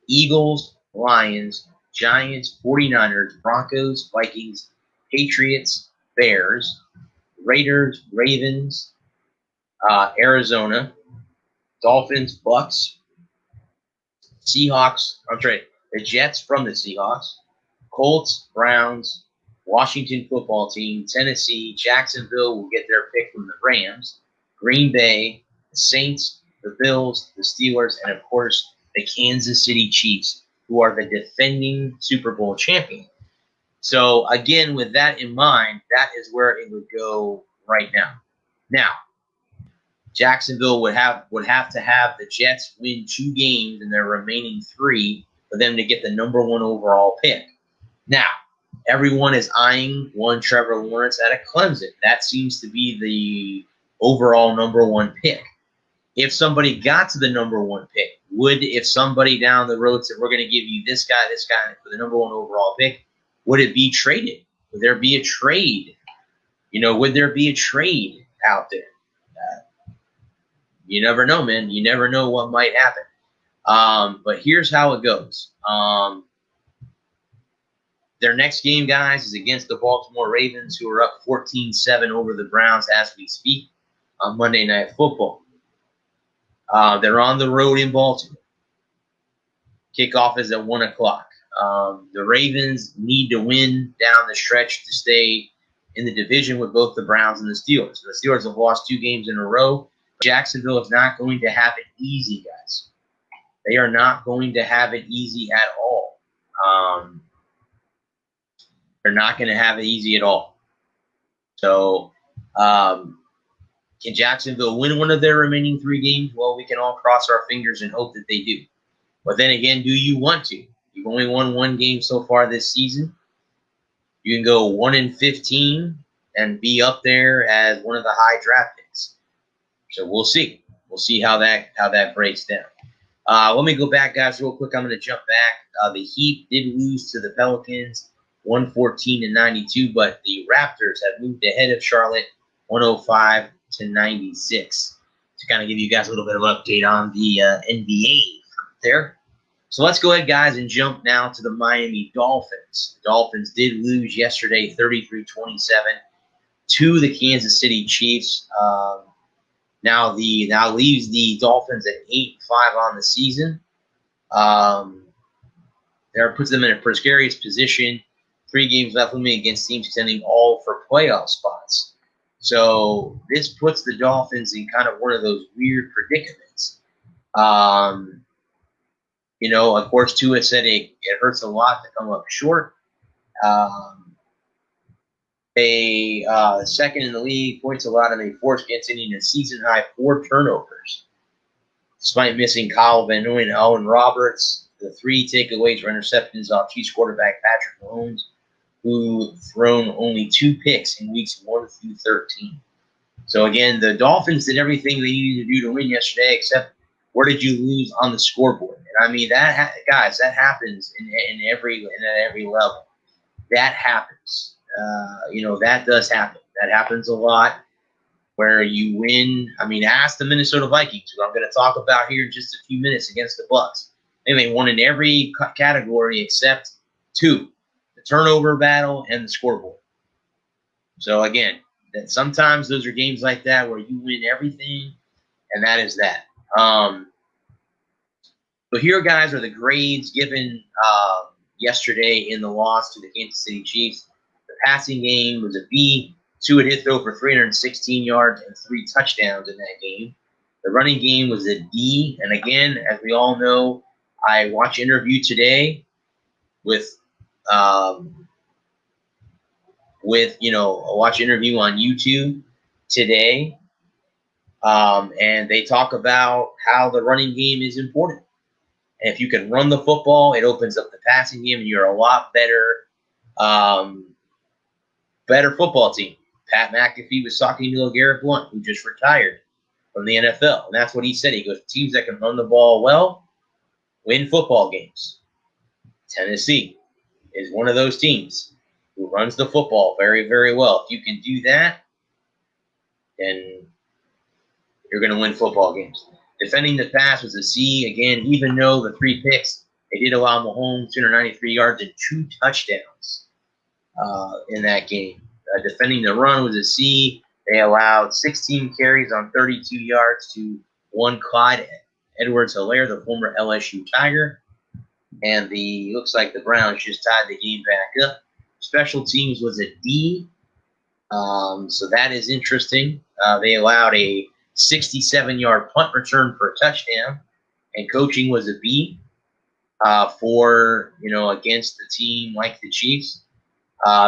Eagles, Lions, Giants, 49ers, Broncos, Vikings, Patriots, Bears, Raiders, Ravens, Arizona, Dolphins, Bucks, Seahawks. The Jets from the Seahawks, Colts, Browns, Washington football team, Tennessee, Jacksonville will get their pick from the Rams, Green Bay, the Saints, the Bills, the Steelers, and of course the Kansas City Chiefs, who are the defending Super Bowl champion. So again, with that in mind, that is where it would go right now. Now, Jacksonville would have to have the Jets win 2 games in their remaining 3 for them to get the number 1 overall pick. Now, everyone is eyeing one Trevor Lawrence out of Clemson. That seems to be the overall number 1 pick. If somebody got to the number 1 pick, if somebody down the road said, we're going to give you this guy for the number 1 overall pick, would it be traded? Would there be a trade? Would there be a trade out there? You never know, man. You never know what might happen. But here's how it goes. Their next game, guys, is against the Baltimore Ravens, who are up 14-7 over the Browns as we speak on Monday Night Football. They're on the road in Baltimore. Kickoff is at 1 o'clock. The Ravens need to win down the stretch to stay in the division with both the Browns and the Steelers. The Steelers have lost 2 games in a row. Jacksonville is not going to have it easy, guys. They are not going to have it easy at all. They're not going to have it easy at all. So, can Jacksonville win one of their remaining 3 games? Well, we can all cross our fingers and hope that they do. But then again, do you want to? You've only won 1 game so far this season. You can go 1-15 and be up there as one of the high draft picks. So we'll see. We'll see how that breaks down. Let me go back, guys, real quick. I'm going to jump back. The Heat did lose to the Pelicans, 114-92, but the Raptors have moved ahead of Charlotte, 105-96. To kind of give you guys a little bit of an update on the NBA there. So let's go ahead, guys, and jump now to the Miami Dolphins. The Dolphins did lose yesterday, 33-27, to the Kansas City Chiefs. Now leaves the Dolphins at 8-5 on the season. There puts them in a precarious position. 3 games left against teams contending all for playoff spots. So this puts the Dolphins in kind of one of those weird predicaments. Of course, Tua said it hurts a lot to come up short. They second in the league, points allowed, and they forced getting a season-high 4 turnovers. Despite missing Kyle Van Noy and Owen Roberts, the 3 takeaways were interceptions off Chiefs quarterback Patrick Mahomes, who thrown only 2 picks in weeks 1 through 13. So again, the Dolphins did everything they needed to do to win yesterday, except where did you lose on the scoreboard? And I mean, that happens in every level. That happens. That does happen. That happens a lot where you win. I mean, ask the Minnesota Vikings, who I'm going to talk about here in just a few minutes, against the Bucs. And they won in every category except 2, the turnover battle and the scoreboard. So again, that sometimes those are games like that where you win everything, and that is that. So here, guys, are the grades given yesterday in the loss to the Kansas City Chiefs. The passing game was a B. Tua did throw for 316 yards and 3 touchdowns in that game. The running game was a D. And again, as we all know, I watched an interview today with watch interview on YouTube today, and they talk about how the running game is important. And if you can run the football, it opens up the passing game, and you're a lot better football team. Pat McAfee was talking to LeGarrette Blount, who just retired from the NFL, and that's what he said. He goes, teams that can run the ball well win football games. Tennessee is one of those teams who runs the football very, very well. If you can do that, then you're going to win football games. Defending the pass was a C. Again, even though the 3 picks, they did allow Mahomes 293 yards and 2 touchdowns in that game. Defending the run was a C. They allowed 16 carries on 32 yards to one Clyde Edwards-Helaire, the former LSU Tiger. and looks like the Browns just tied the game back up. Special teams was a D, so that is interesting. They allowed a 67-yard punt return for a touchdown, and coaching was a B for against the team like the Chiefs.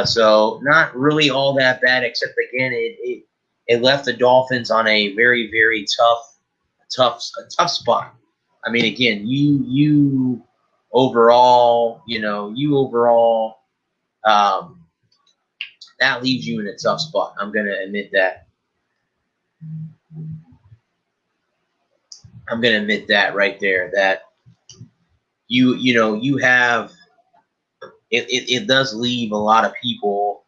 So not really all that bad, except again it left the Dolphins on a very very tough spot. I mean, again, you overall, that leaves you in a tough spot. I'm going to admit that. I'm going to admit that right there. That you have it does leave a lot of people.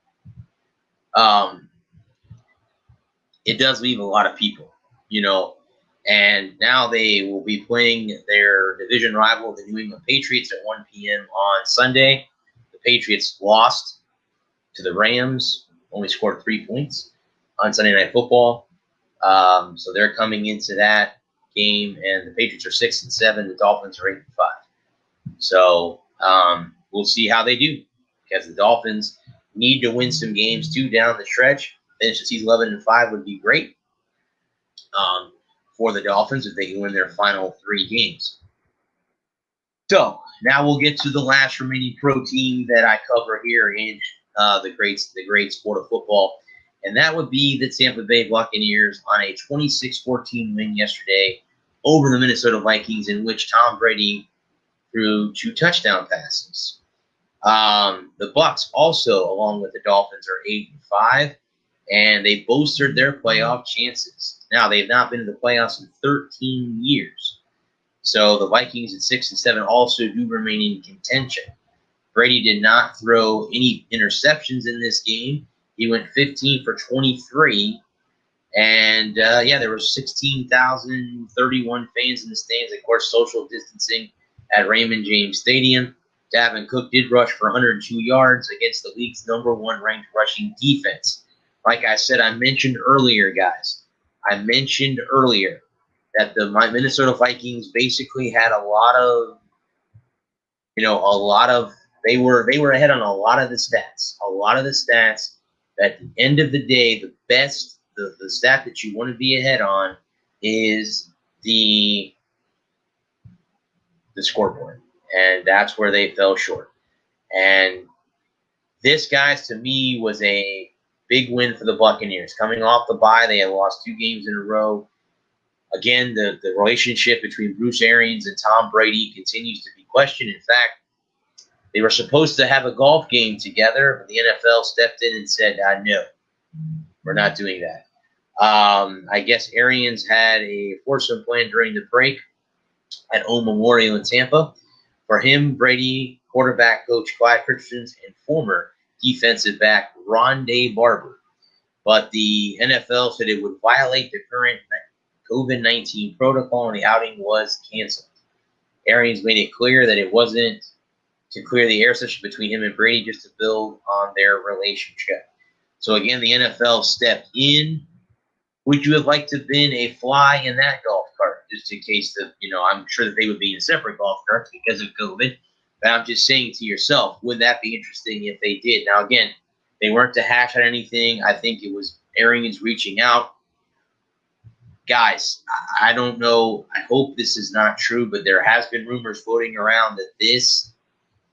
It does leave a lot of people, and now they will be playing their division rival, the New England Patriots, at 1 p.m. on Sunday. The Patriots lost to the Rams, only scored 3 points on Sunday Night Football. So they're coming into that game, and the Patriots are 6-7. The Dolphins are 8-5. So we'll see how they do, because the Dolphins need to win some games too down the stretch. Finish the season 11-5 would be great for the Dolphins if they can win their final 3 games. So now we'll get to the last remaining pro team that I cover here in the great sport of football, and that would be the Tampa Bay Buccaneers on a 26-14 win yesterday over the Minnesota Vikings, in which Tom Brady threw 2 touchdown passes. The Bucs also, along with the Dolphins, are 8-5, and they bolstered their playoff chances. Now, they've not been in the playoffs in 13 years. So the Vikings at 6-7 also do remain in contention. Brady did not throw any interceptions in this game. He went 15 for 23. And, there were 16,031 fans in the stands. Of course, social distancing at Raymond James Stadium. Dalvin Cook did rush for 102 yards against the league's #1 ranked rushing defense. Like I said, I mentioned earlier, guys. That the Minnesota Vikings basically had a lot of they were ahead on a lot of the stats. At the end of the day, the stat that you want to be ahead on is the scoreboard, and that's where they fell short. And this, guys, to me, was a big win for the Buccaneers. Coming off the bye, they had lost 2 games in a row. Again, the relationship between Bruce Arians and Tom Brady continues to be questioned. In fact, they were supposed to have a golf game together, but the NFL stepped in and said, no, we're not doing that. I guess Arians had a foursome plan during the break at Old Memorial in Tampa. For him, Brady, quarterback coach Clyde Christensen, and former defensive back Rondé Barber. But the NFL said it would violate the current COVID-19 protocol, and the outing was canceled. Arians made it clear that it wasn't to clear the air session between him and Brady, just to build on their relationship. So again, the NFL stepped in. Would you have liked to have been a fly in that golf cart, just in case I'm sure that they would be in separate golf carts because of COVID. But I'm just saying to yourself, would that be interesting if they did? Now, again, they weren't to hash out anything. I think it was Arians reaching out. Guys, I don't know. I hope this is not true, but there has been rumors floating around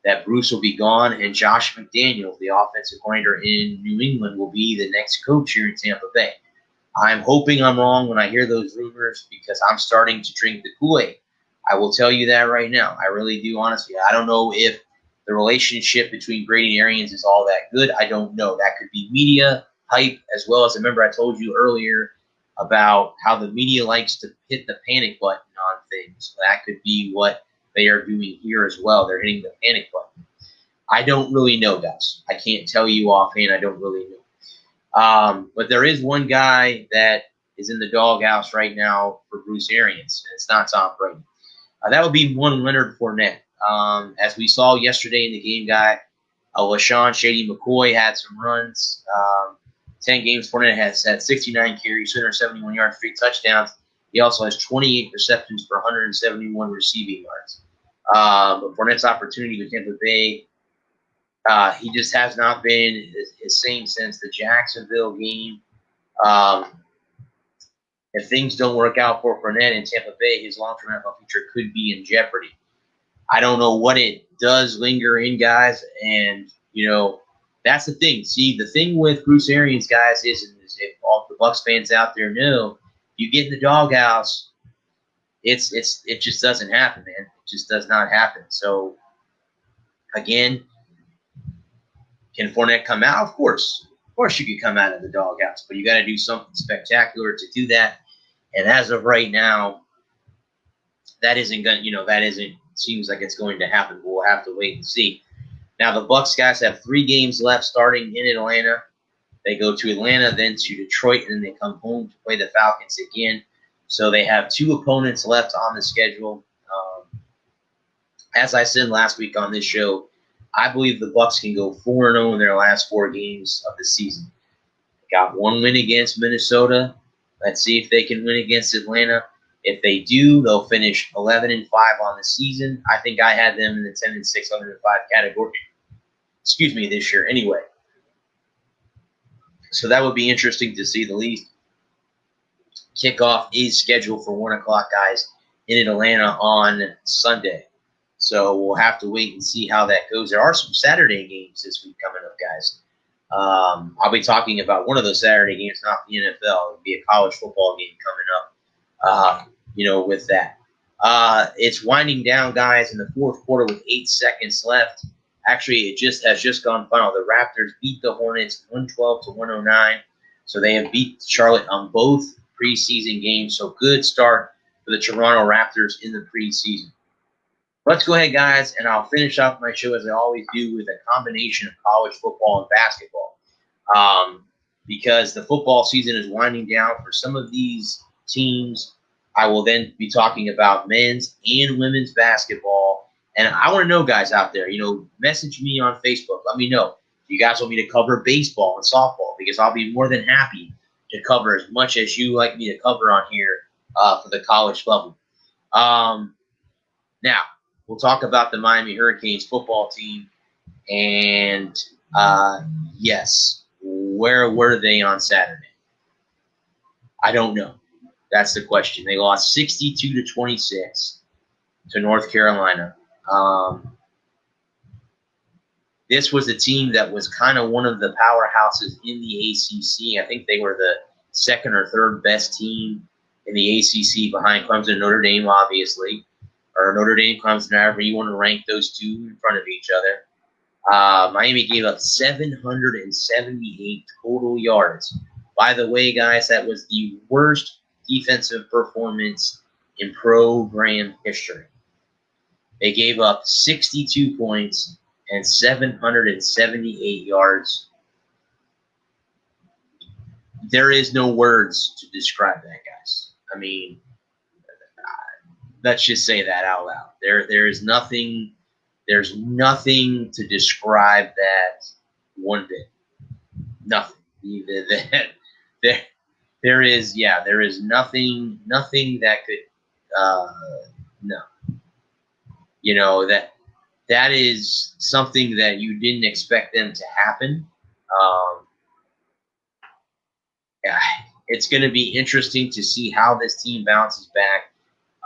that Bruce will be gone and Josh McDaniels, the offensive coordinator in New England, will be the next coach here in Tampa Bay. I'm hoping I'm wrong when I hear those rumors, because I'm starting to drink the Kool-Aid. I will tell you that right now. I really do, honestly. I don't know if the relationship between Brady and Arians is all that good. I don't know. That could be media hype, as well as, remember I told you earlier about how the media likes to hit the panic button on things. That could be what they are doing here as well. They're hitting the panic button. I don't really know, guys. I can't tell you offhand. I don't really know. But there is one guy that is in the doghouse right now for Bruce Arians, and it's not Tom Brady. That would be one Leonard Fournette. As we saw yesterday in the game, LaShawn Shady McCoy had some runs. 10 games, Fournette has had 69 carries, 271 yards, 3 touchdowns. He also has 28 receptions for 171 receiving yards. But Fournette's opportunity with Tampa Bay, he just has not been his same since the Jacksonville game. If things don't work out for Fournette in Tampa Bay, his long-term NFL future could be in jeopardy. I don't know what it does linger in, guys, and that's the thing. See, the thing with Bruce Arians, guys, is if all the Bucs fans out there know, you get in the doghouse, it just doesn't happen, man. It just does not happen. So again, can Fournette come out? Of course you could come out of the doghouse, but you got to do something spectacular to do that. And as of right now, that isn't going. That isn't. Seems like it's going to happen. But we'll have to wait and see. Now the Bucs guys have 3 games left, starting in Atlanta. They go to Atlanta, then to Detroit, and then they come home to play the Falcons again. So they have 2 opponents left on the schedule. As I said last week on this show, I believe the Bucs can go 4-0 in their last 4 games of the season. They got 1 win against Minnesota. Let's see if they can win against Atlanta. If they do, they'll finish 11-5 on the season. I think I had them in the 10-6, 11-5 category. Excuse me, this year. Anyway, so that would be interesting to see the least. Kickoff is scheduled for 1 o'clock, guys, in Atlanta on Sunday. So we'll have to wait and see how that goes. There are some Saturday games this week coming up, guys. I'll be talking about one of those Saturday games, not the NFL. It'll be a college football game coming up. With that. It's winding down, guys, in the 4th quarter with 8 seconds left. Actually, it has just gone final. The Raptors beat the Hornets 112-109. So they have beat Charlotte on both preseason games. So good start for the Toronto Raptors in the preseason. Let's go ahead, guys, and I'll finish off my show as I always do with a combination of college football and basketball. Because the football season is winding down for some of these teams. I will then be talking about men's and women's basketball. And I want to know, guys out there, message me on Facebook. Let me know if you guys want me to cover baseball and softball, because I'll be more than happy to cover as much as you like me to cover on here for the college level. Now, we'll talk about the Miami Hurricanes football team. And, yes, where were they on Saturday? I don't know. That's the question. They lost 62-26 to North Carolina. This was a team that was kind of one of the powerhouses in the ACC. I think they were the 2nd or 3rd best team in the ACC behind Clemson and Notre Dame, obviously. Or Notre Dame, Clemson, however you want to rank those two in front of each other. Miami gave up 778 total yards. By the way, guys, that was the worst defensive performance in program history. They gave up 62 points and 778 yards. There is no words to describe that, guys. I mean, let's just say that out loud. There is nothing. There's nothing to describe that one bit. Nothing. There is nothing that could, no. That is something that you didn't expect them to happen. It's going to be interesting to see how this team bounces back.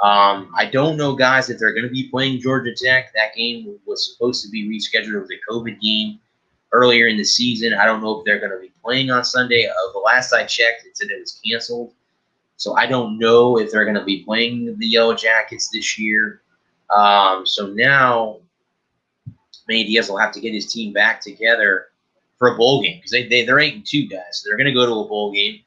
I don't know, guys, if they're going to be playing Georgia Tech. That game was supposed to be rescheduled. It was a COVID game earlier in the season. I don't know if they're going to be playing on Sunday. The last I checked, it said it was canceled. So I don't know if they're going to be playing the Yellow Jackets this year. So now Manny Diaz will have to get his team back together for a bowl game, because they're 8-2, guys. So they're going to go to a bowl game.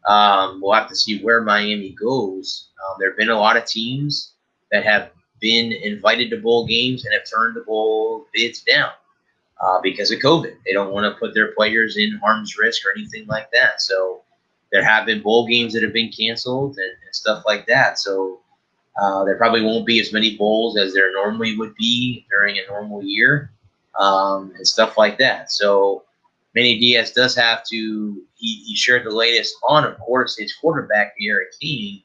We'll have to see where Miami goes. There have been a lot of teams that have been invited to bowl games and have turned the bowl bids down because of COVID. They don't want to put their players in harm's risk or anything like that. So there have been bowl games that have been canceled and stuff like that. So there probably won't be as many bowls as there normally would be during a normal year and stuff like that. So Manny Diaz does have to – he shared the latest on, of course, his quarterback, Eric King.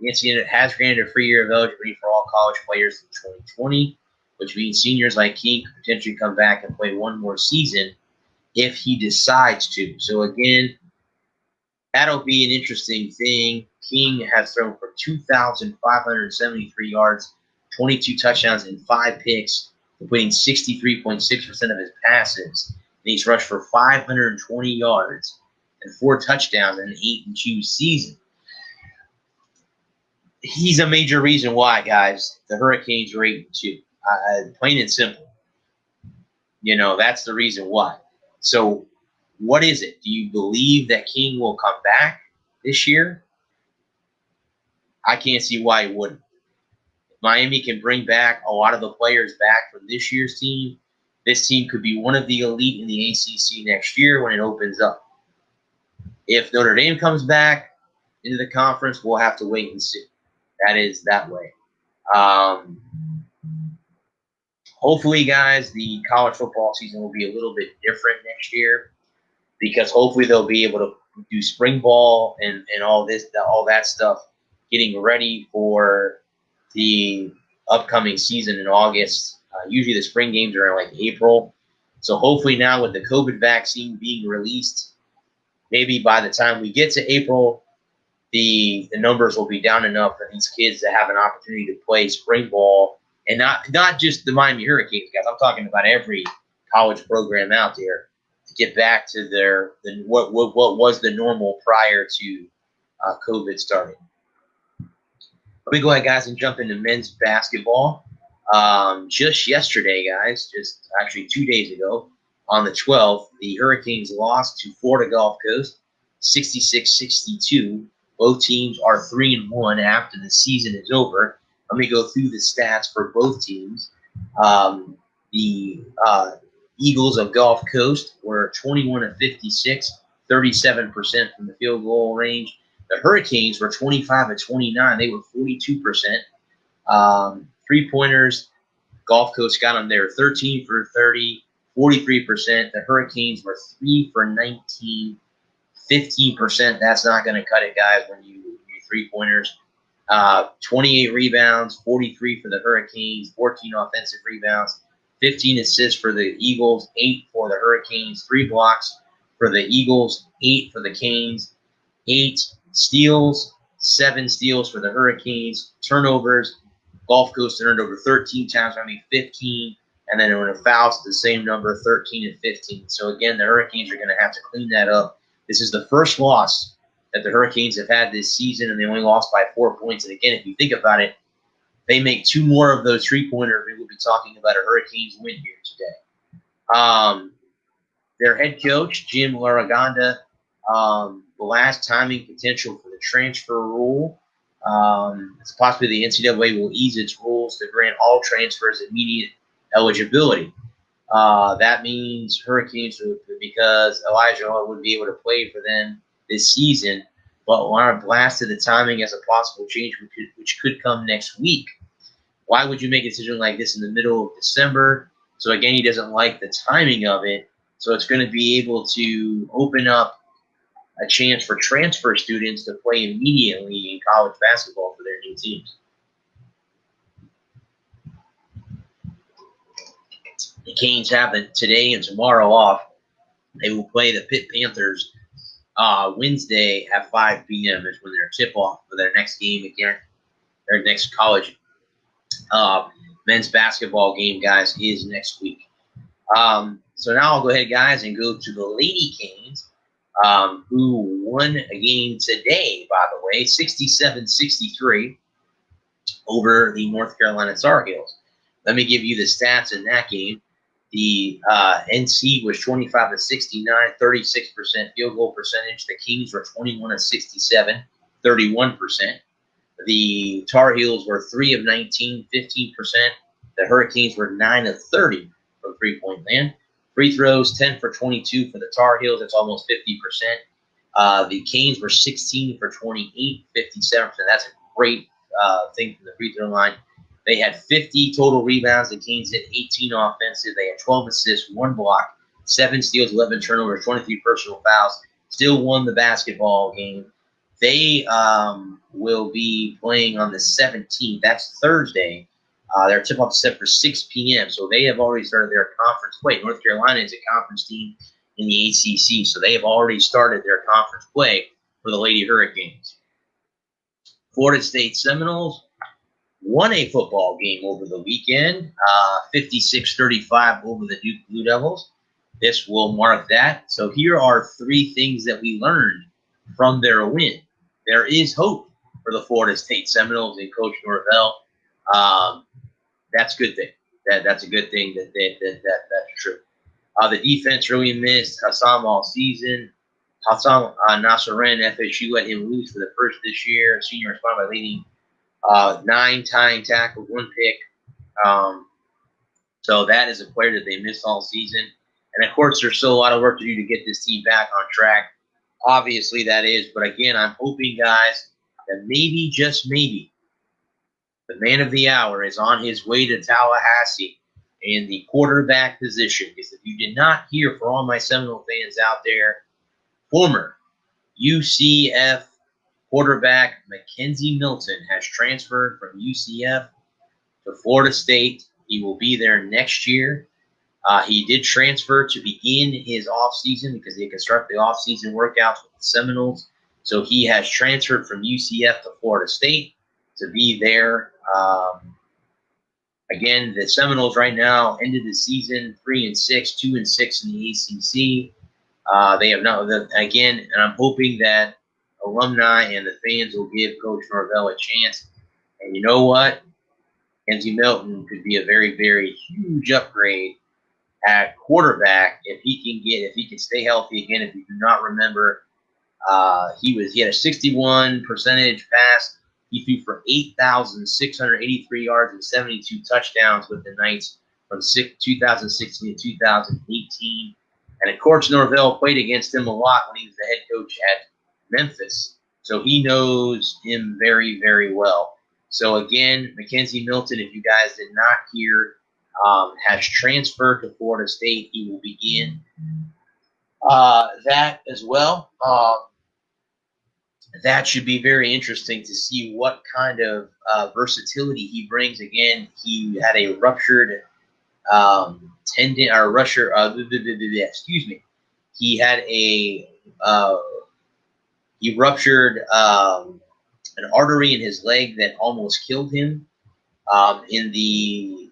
The NCAA has granted a free year of eligibility for all college players in 2020, which means seniors like King could potentially come back and play one more season if he decides to. So again, that'll be an interesting thing. King has thrown for 2,573 yards, 22 touchdowns, and 5 picks, completing 63.6% of his passes. And he's rushed for 520 yards and 4 touchdowns in an 8-2 season. He's a major reason why, guys, the Hurricanes are 8-2. Plain and simple. That's the reason why. So what is it? Do you believe that King will come back this year? I can't see why he wouldn't. If Miami can bring back a lot of the players back from this year's team, this team could be one of the elite in the ACC next year when it opens up. If Notre Dame comes back into the conference, we'll have to wait and see. That is that way. Hopefully, guys, the college football season will be a little bit different next year because hopefully they'll be able to do spring ball and all that stuff, getting ready for the upcoming season in August. Usually the spring games are in like April. So hopefully now with the COVID vaccine being released, maybe by the time we get to April, the numbers will be down enough for these kids to have an opportunity to play spring ball. And not just the Miami Hurricanes, guys. I'm talking about every college program out there to get back to what was the normal prior to COVID starting. Let me go ahead, guys, and jump into men's basketball. Just yesterday, guys, just actually 2 days ago, on the 12th, the Hurricanes lost to Florida Gulf Coast, 66-62. Both teams are 3-1 after the season is over. Let me go through the stats for both teams. The Eagles of Gulf Coast were 21-56, 37% from the field goal range. The Hurricanes were 25-29. They were 42%. 3-pointers, Gulf Coast got them there 13 for 30, 43%. The Hurricanes were 3 for 19, 15%. That's not going to cut it, guys, when you 3-pointers. 28 rebounds, 43 for the Hurricanes, 14 offensive rebounds, 15 assists for the Eagles, 8 for the Hurricanes, 3 blocks for the Eagles, 8 for the Canes, 8 steals, 7 steals for the Hurricanes, turnovers. Gulf Coast turned over 13 times, 15, and then when it fouls, the same number, 13 and 15. So again, the Hurricanes are going to have to clean that up. This is the first loss that the Hurricanes have had this season, and they only lost by 4 points. And again, if you think about it, they make 2 more of those 3-pointers, we will be talking about a Hurricanes win here today. Their head coach, Jim Larraganda, the last timing potential for the transfer rule. It's possibly the NCAA will ease its rules to grant all transfers immediate eligibility. That means Hurricanes, because Elijah would be able to play for them this season, but want to blast to the timing as a possible change, which could come next week. Why would you make a decision like this in the middle of December? So again, he doesn't like the timing of it. So it's going to be able to open up a chance for transfer students to play immediately in college basketball for their new teams. The Canes have today and tomorrow off. They will play the Pitt Panthers Wednesday at 5 p.m. is when their tip-off for their next game again. Their next college men's basketball game, guys, is next week. So now I'll go ahead, guys, and go to the Lady Canes, who won a game today, by the way, 67-63 over the North Carolina Tar Heels. Let me give you the stats in that game. The NC was 25-69, 36% field goal percentage. The Kings were 21-67, 31%. The Tar Heels were 3 of 19, 15%. The Hurricanes were 9 of 30 from three-point land. Free throws, 10 for 22 for the Tar Heels. That's almost 50%. The Canes were 16 for 28, 57%. That's a great thing from the free throw line. They had 50 total rebounds. The Canes hit 18 offensive. They had 12 assists, 1 block, 7 steals, 11 turnovers, 23 personal fouls. Still won the basketball game. They will be playing on the 17th. That's Thursday. Their tip-off is set for 6 p.m., so they have already started their conference play. North Carolina is a conference team in the ACC, so they have already started their conference play for the Lady Hurricanes. Florida State Seminoles won a football game over the weekend, 56-35 over the Duke Blue Devils. This will mark that. So here are 3 things that we learned from their win. There is hope for the Florida State Seminoles and Coach Norvell. That's a good thing. That's a good thing that's true. The defense really missed Hassan all season. Hassan Nassaran, FSU let him lose for the first this year. Senior responded by leading 9 tying tackles, 1 pick. So that is a player that they missed all season. And, of course, there's still a lot of work to do to get this team back on track. Obviously, that is. But, again, I'm hoping, guys, that maybe, just maybe, the man of the hour is on his way to Tallahassee in the quarterback position. Because if you did not hear, for all my Seminole fans out there, former UCF quarterback Mackenzie Milton has transferred from UCF to Florida State. He will be there next year. He did transfer to begin his offseason because he can start the offseason workouts with the Seminoles. So he has transferred from UCF to Florida State to be there. Again, the Seminoles right now ended the season 3-6, 2-6 in the ACC. They have not, again, and I'm hoping that alumni and the fans will give Coach Norvell a chance. And you know what? Mackenzie Milton could be a very, very huge upgrade at quarterback if he can stay healthy again. If you do not remember, he had a 61% pass. He threw for 8,683 yards and 72 touchdowns with the Knights from 2016 to 2018. And of course, Norvell played against him a lot when he was the head coach at Memphis, so he knows him very, very well. So again, Mackenzie Milton, if you guys did not hear, has transferred to Florida State. He will begin that as well. That should be very interesting to see what kind of versatility he brings. Again, he had a ruptured tendon or excuse me. He had a he ruptured an artery in his leg that almost killed him in the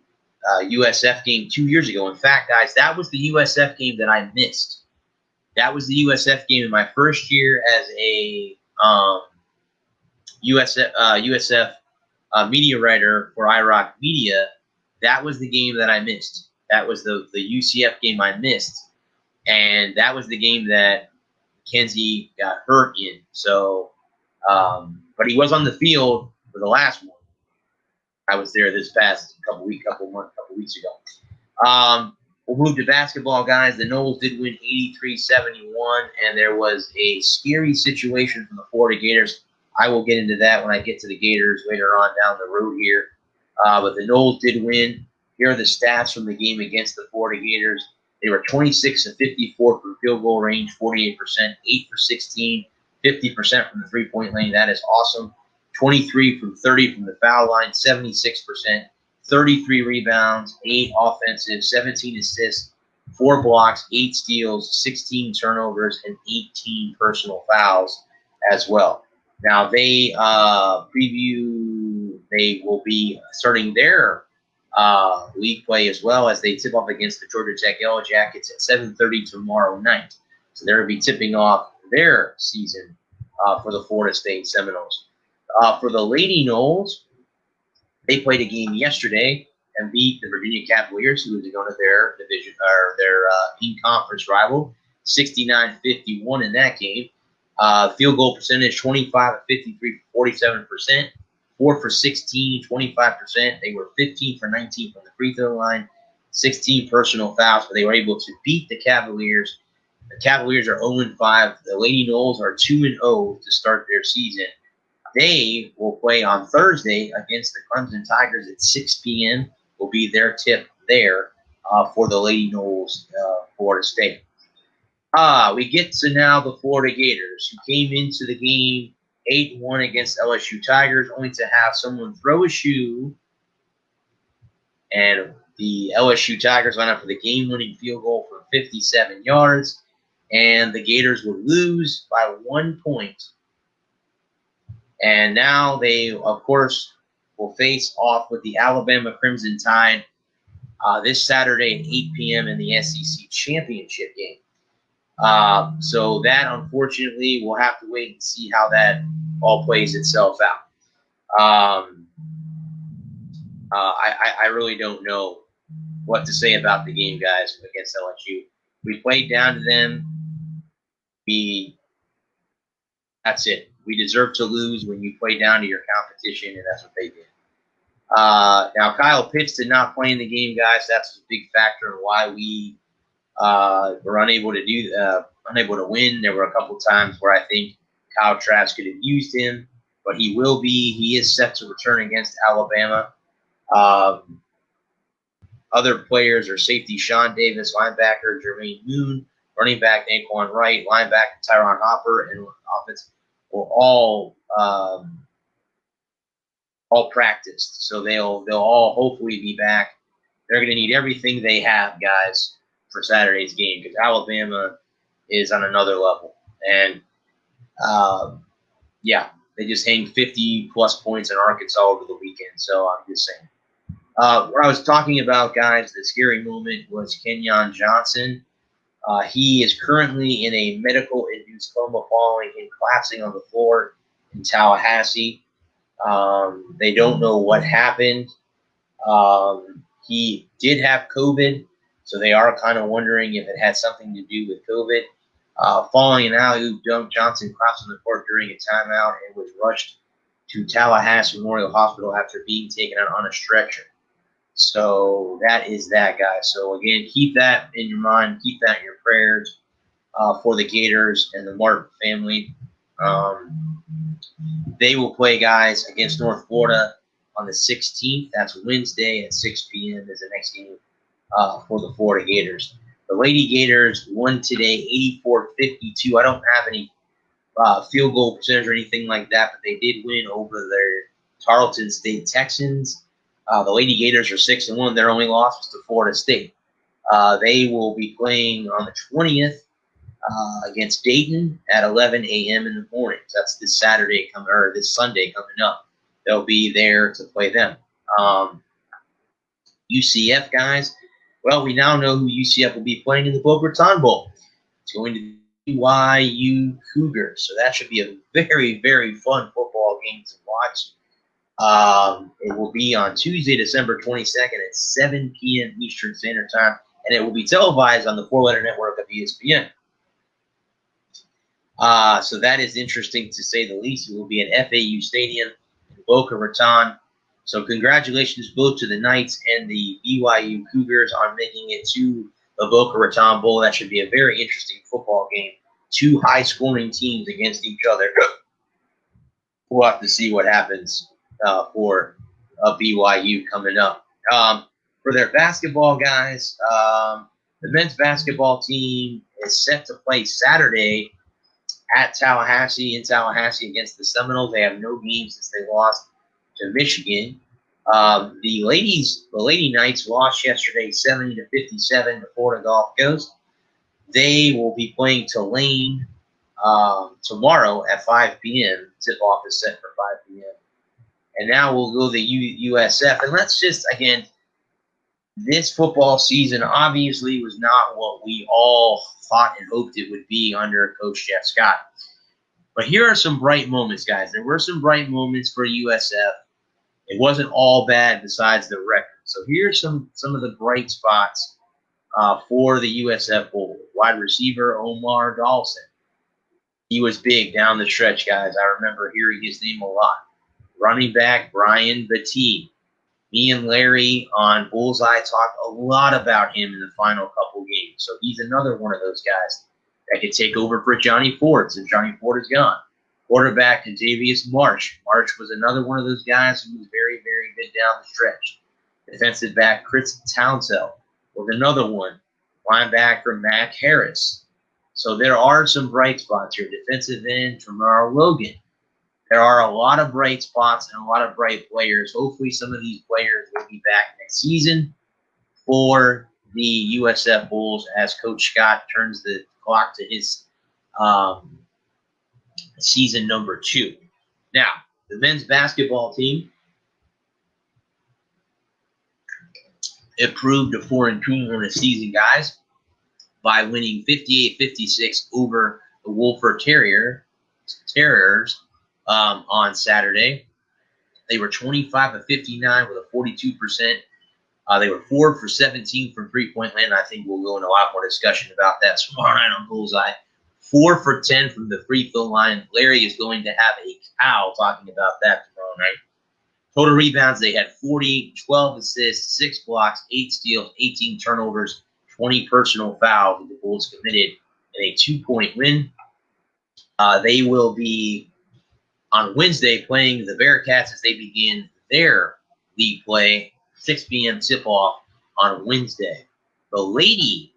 USF game 2 years ago. In fact, guys, that was the USF game that I missed. That was the USF game in my first year as a USF media writer for iRock Media. That was the game that I missed. That was the UCF game I missed. And that was the game that Mackenzie got hurt in. So, but he was on the field for the last one. I was there this past couple weeks ago. We'll move to basketball, guys. The Noles did win 83-71, and there was a scary situation from the Florida Gators. I will get into that when I get to the Gators later on down the road here. But the Noles did win. Here are the stats from the game against the Florida Gators. They were 26-54 from field goal range, 48%, 8 for 16, 50% from the three-point lane. That is awesome. 23 from 30 from the foul line, 76%, 33 rebounds, 8 offensive, 17 assists, 4 blocks, 8 steals, 16 turnovers, and 18 personal fouls as well. Now they they will be starting their league play as well as they tip off against the Georgia Tech Yellow Jackets at 7:30 tomorrow night. So they'll be tipping off their season for the Florida State Seminoles. For the Lady Noles, they played a game yesterday and beat the Virginia Cavaliers, who was going to their division or their in-conference rival, 69-51 in that game. Field goal percentage 25 of 53 for 47%, 4 for 16, 25%. They were 15 for 19 from the free throw line, 16 personal fouls, but they were able to beat the Cavaliers. The Cavaliers are 0-5. The Lady Noles are 2-0 to start their season. They will play on Thursday against the Clemson Tigers at 6 p.m. will be their tip there for the Lady Noles, Florida State. We get to now the Florida Gators, who came into the game 8-1 against LSU Tigers, only to have someone throw a shoe, and the LSU Tigers went up for the game-winning field goal from 57 yards, and the Gators would lose by 1 point. And now they, of course, will face off with the Alabama Crimson Tide this Saturday at 8 p.m. in the SEC Championship game. So that, unfortunately, we'll have to wait and see how that all plays itself out. I really don't know what to say about the game, guys, against LSU. We played down to them. That's it. We deserve to lose when you play down to your competition, and that's what they did. Now, Kyle Pitts did not play in the game, guys. That's a big factor in why we were unable to win. There were a couple times where I think Kyle Trask could have used him, but he will be. He is set to return against Alabama. Other players are safety Sean Davis, linebacker Jermaine Moon, running back Naquan Wright, linebacker Tyron Hopper, and offense will all practiced. So they'll all hopefully be back. They're going to need everything they have, guys, for Saturday's game because Alabama is on another level. And, they just hang 50-plus points in Arkansas over the weekend. So I'm just saying. What I was talking about, guys, the scary moment was Kenyon Johnson. He is currently in a medical-induced coma following him collapsing on the floor in Tallahassee. They don't know what happened. He did have COVID, so they are kind of wondering if it had something to do with COVID. Following an alley-oop dunk, Johnson collapsed on the court during a timeout and was rushed to Tallahassee Memorial Hospital after being taken out on a stretcher. So that is that, guys. So, again, keep that in your mind. Keep that in your prayers for the Gators and the Martin family. They will play, guys, against North Florida on the 16th. That's Wednesday at 6 p.m. is the next game for the Florida Gators. The Lady Gators won today 84-52. I don't have any field goal percentage or anything like that, but they did win over their Tarleton State Texans. The Lady Gators are 6-1. Their only loss was to Florida State. They will be playing on the 20th against Dayton at 11 a.m. in the morning. So that's this Sunday coming up. They'll be there to play them. UCF, guys. Well, we now know who UCF will be playing in the Boca Raton Bowl. It's going to be BYU Cougars. So that should be a very, very fun football game to watch. It will be on Tuesday, December 22nd at 7 p.m. Eastern Standard Time, and it will be televised on the four-letter network of ESPN. So that is interesting to say the least. It will be at FAU Stadium in Boca Raton. So congratulations both to the Knights and the BYU Cougars on making it to the Boca Raton Bowl. That should be a very interesting football game. Two high-scoring teams against each other. We'll have to see what happens for BYU coming up. For their basketball, guys, the men's basketball team is set to play Saturday at Tallahassee, against the Seminoles. They have no games since they lost to Michigan. The Lady Knights lost yesterday 70-57 to Florida Gulf Coast. They will be playing Tulane tomorrow at 5 p.m. Tip-off is set for 5 p.m. And now we'll go to USF. And let's just, again, this football season obviously was not what we all thought and hoped it would be under Coach Jeff Scott. But here are some bright moments, guys. There were some bright moments for USF. It wasn't all bad besides the record. So here's some of the bright spots for the USF Bowl. Wide receiver Omar Dawson. He was big down the stretch, guys. I remember hearing his name a lot. Running back Brian Battie. Me and Larry on Bullseye talked a lot about him in the final couple games. So he's another one of those guys that could take over for Johnny Ford since Johnny Ford is gone. Quarterback Contavious Marsh. Marsh was another one of those guys who was very, very good down the stretch. Defensive back Chris Townsell was another one. Linebacker Mac Harris. So there are some bright spots here. Defensive end Tamar Logan. there are a lot of bright spots and a lot of bright players. Hopefully, some of these players will be back next season for the USF Bulls as Coach Scott turns the clock to his season number 2. Now, the men's basketball team improved to 4-2 on the season, guys, by winning 58-56 over the Wolford Terriers on Saturday. They were 25 of 59 with a 42%. They were 4 for 17 from three-point land. I think we'll go into a lot more discussion about that tomorrow night on Bullseye. 4 for 10 from the free throw line. Larry is going to have a cow talking about that tomorrow night. Total rebounds, they had 40, 12 assists, 6 blocks, 8 steals, 18 turnovers, 20 personal fouls that the Bulls committed in a 2-point win. They will be on Wednesday playing the Bearcats as they begin their league play, 6 p.m. tip-off on Wednesday. The Lady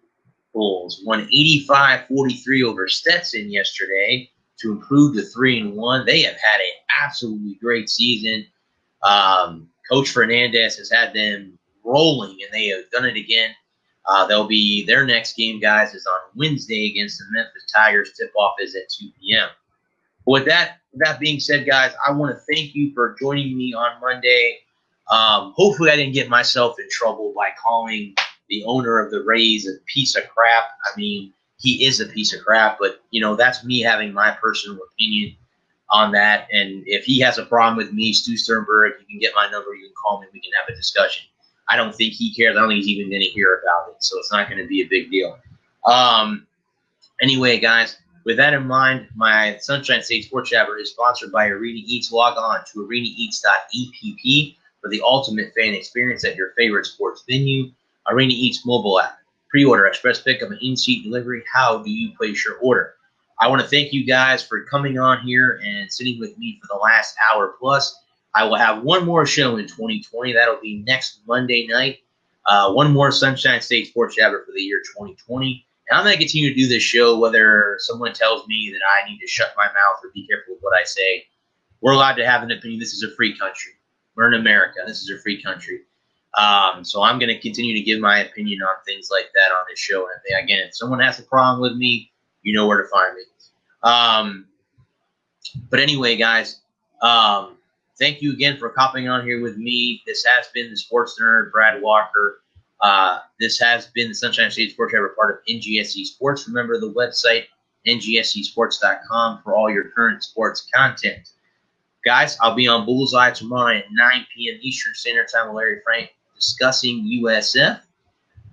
Bulls won 85-43 over Stetson yesterday to improve to 3-1. They have had an absolutely great season. Coach Fernandez has had them rolling, and they have done it again. They'll be their next game, guys, is on Wednesday against the Memphis Tigers. Tip-off is at 2 p.m. With that being said, guys, I want to thank you for joining me on Monday. Hopefully, I didn't get myself in trouble by calling the owner of the Rays a piece of crap. I mean, he is a piece of crap, but, that's me having my personal opinion on that. And if he has a problem with me, Stu Sternberg, you can get my number. You can call me. We can have a discussion. I don't think he cares. I don't think he's even going to hear about it, so it's not going to be a big deal. Anyway, guys, with that in mind, my Sunshine State Sports Jabber is sponsored by Arena Eats. Log on to arenaeats.app for the ultimate fan experience at your favorite sports venue. Arena Eats mobile app. Pre-order, express pickup, and in-seat delivery. How do you place your order? I want to thank you guys for coming on here and sitting with me for the last hour plus. I will have one more show in 2020. That'll be next Monday night. One more Sunshine State Sports Jabber for the year 2020. And I'm going to continue to do this show whether someone tells me that I need to shut my mouth or be careful with what I say. We're allowed to have an opinion. This is a free country. We're in America. This is a free country. So I'm going to continue to give my opinion on things like that on this show. And if someone has a problem with me, you know where to find me. But anyway, guys, thank you again for hopping on here with me. This has been the Sports Nerd, Brad Walker. This has been the Sunshine State Sports Jabber, part of NGSC Sports. Remember the website, ngscsports.com, for all your current sports content. Guys, I'll be on Bullseye tomorrow night at 9 p.m. Eastern Standard Time with Larry Frank discussing USF.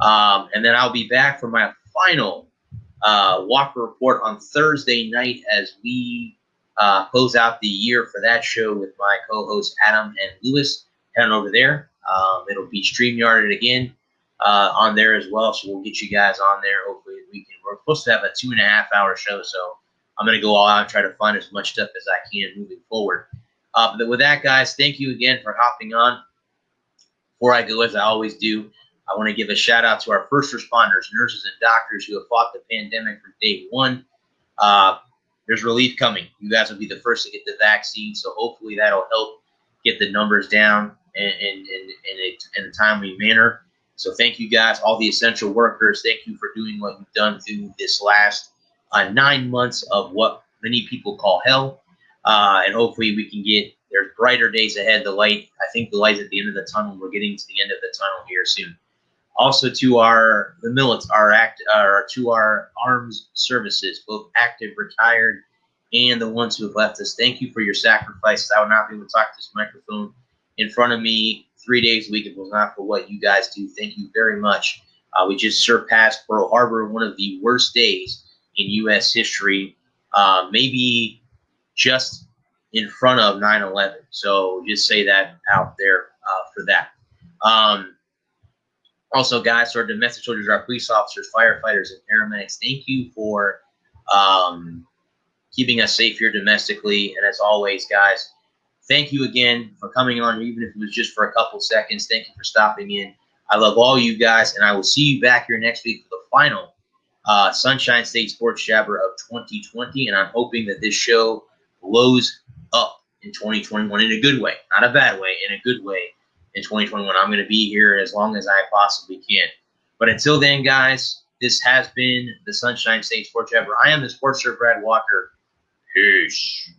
And then I'll be back for my final Walker Report on Thursday night as we close out the year for that show with my co-hosts Adam and Lewis. Head on over there. It'll be StreamYarded again on there as well, so we'll get you guys on there. Hopefully we're supposed to have a 2.5-hour show, so I'm going to go all out and try to find as much stuff as I can moving forward. But with that, guys, thank you again for hopping on. Before I go, as I always do, I want to give a shout-out to our first responders, nurses and doctors who have fought the pandemic from day one. There's relief coming. You guys will be the first to get the vaccine, so hopefully that'll help get the numbers down in a timely manner. So thank you guys, all the essential workers. Thank you for doing what you've done through this last 9 months of what many people call hell. And hopefully we can there's brighter days ahead. I think the light's at the end of the tunnel. We're getting to the end of the tunnel here soon. Also to to our arms services, both active, retired, and the ones who have left us. Thank you for your sacrifices. I would not be able to talk to this microphone in front of me 3 days a week if it was not for what you guys do. Thank you very much. We just surpassed Pearl Harbor, one of the worst days in U.S. history, maybe just in front of 9/11. So just say that out there for that. Also, guys, to our domestic soldiers, our police officers, firefighters, and paramedics, thank you for keeping us safe here domestically. And as always, guys, thank you again for coming on, even if it was just for a couple seconds. Thank you for stopping in. I love all you guys, and I will see you back here next week for the final Sunshine State Sports Jabber of 2020. And I'm hoping that this show blows up in 2021 in a good way, not a bad way, in a good way in 2021. I'm going to be here as long as I possibly can. But until then, guys, this has been the Sunshine State Sports Wrap. I am the Sports Sir Brad Walker. Peace.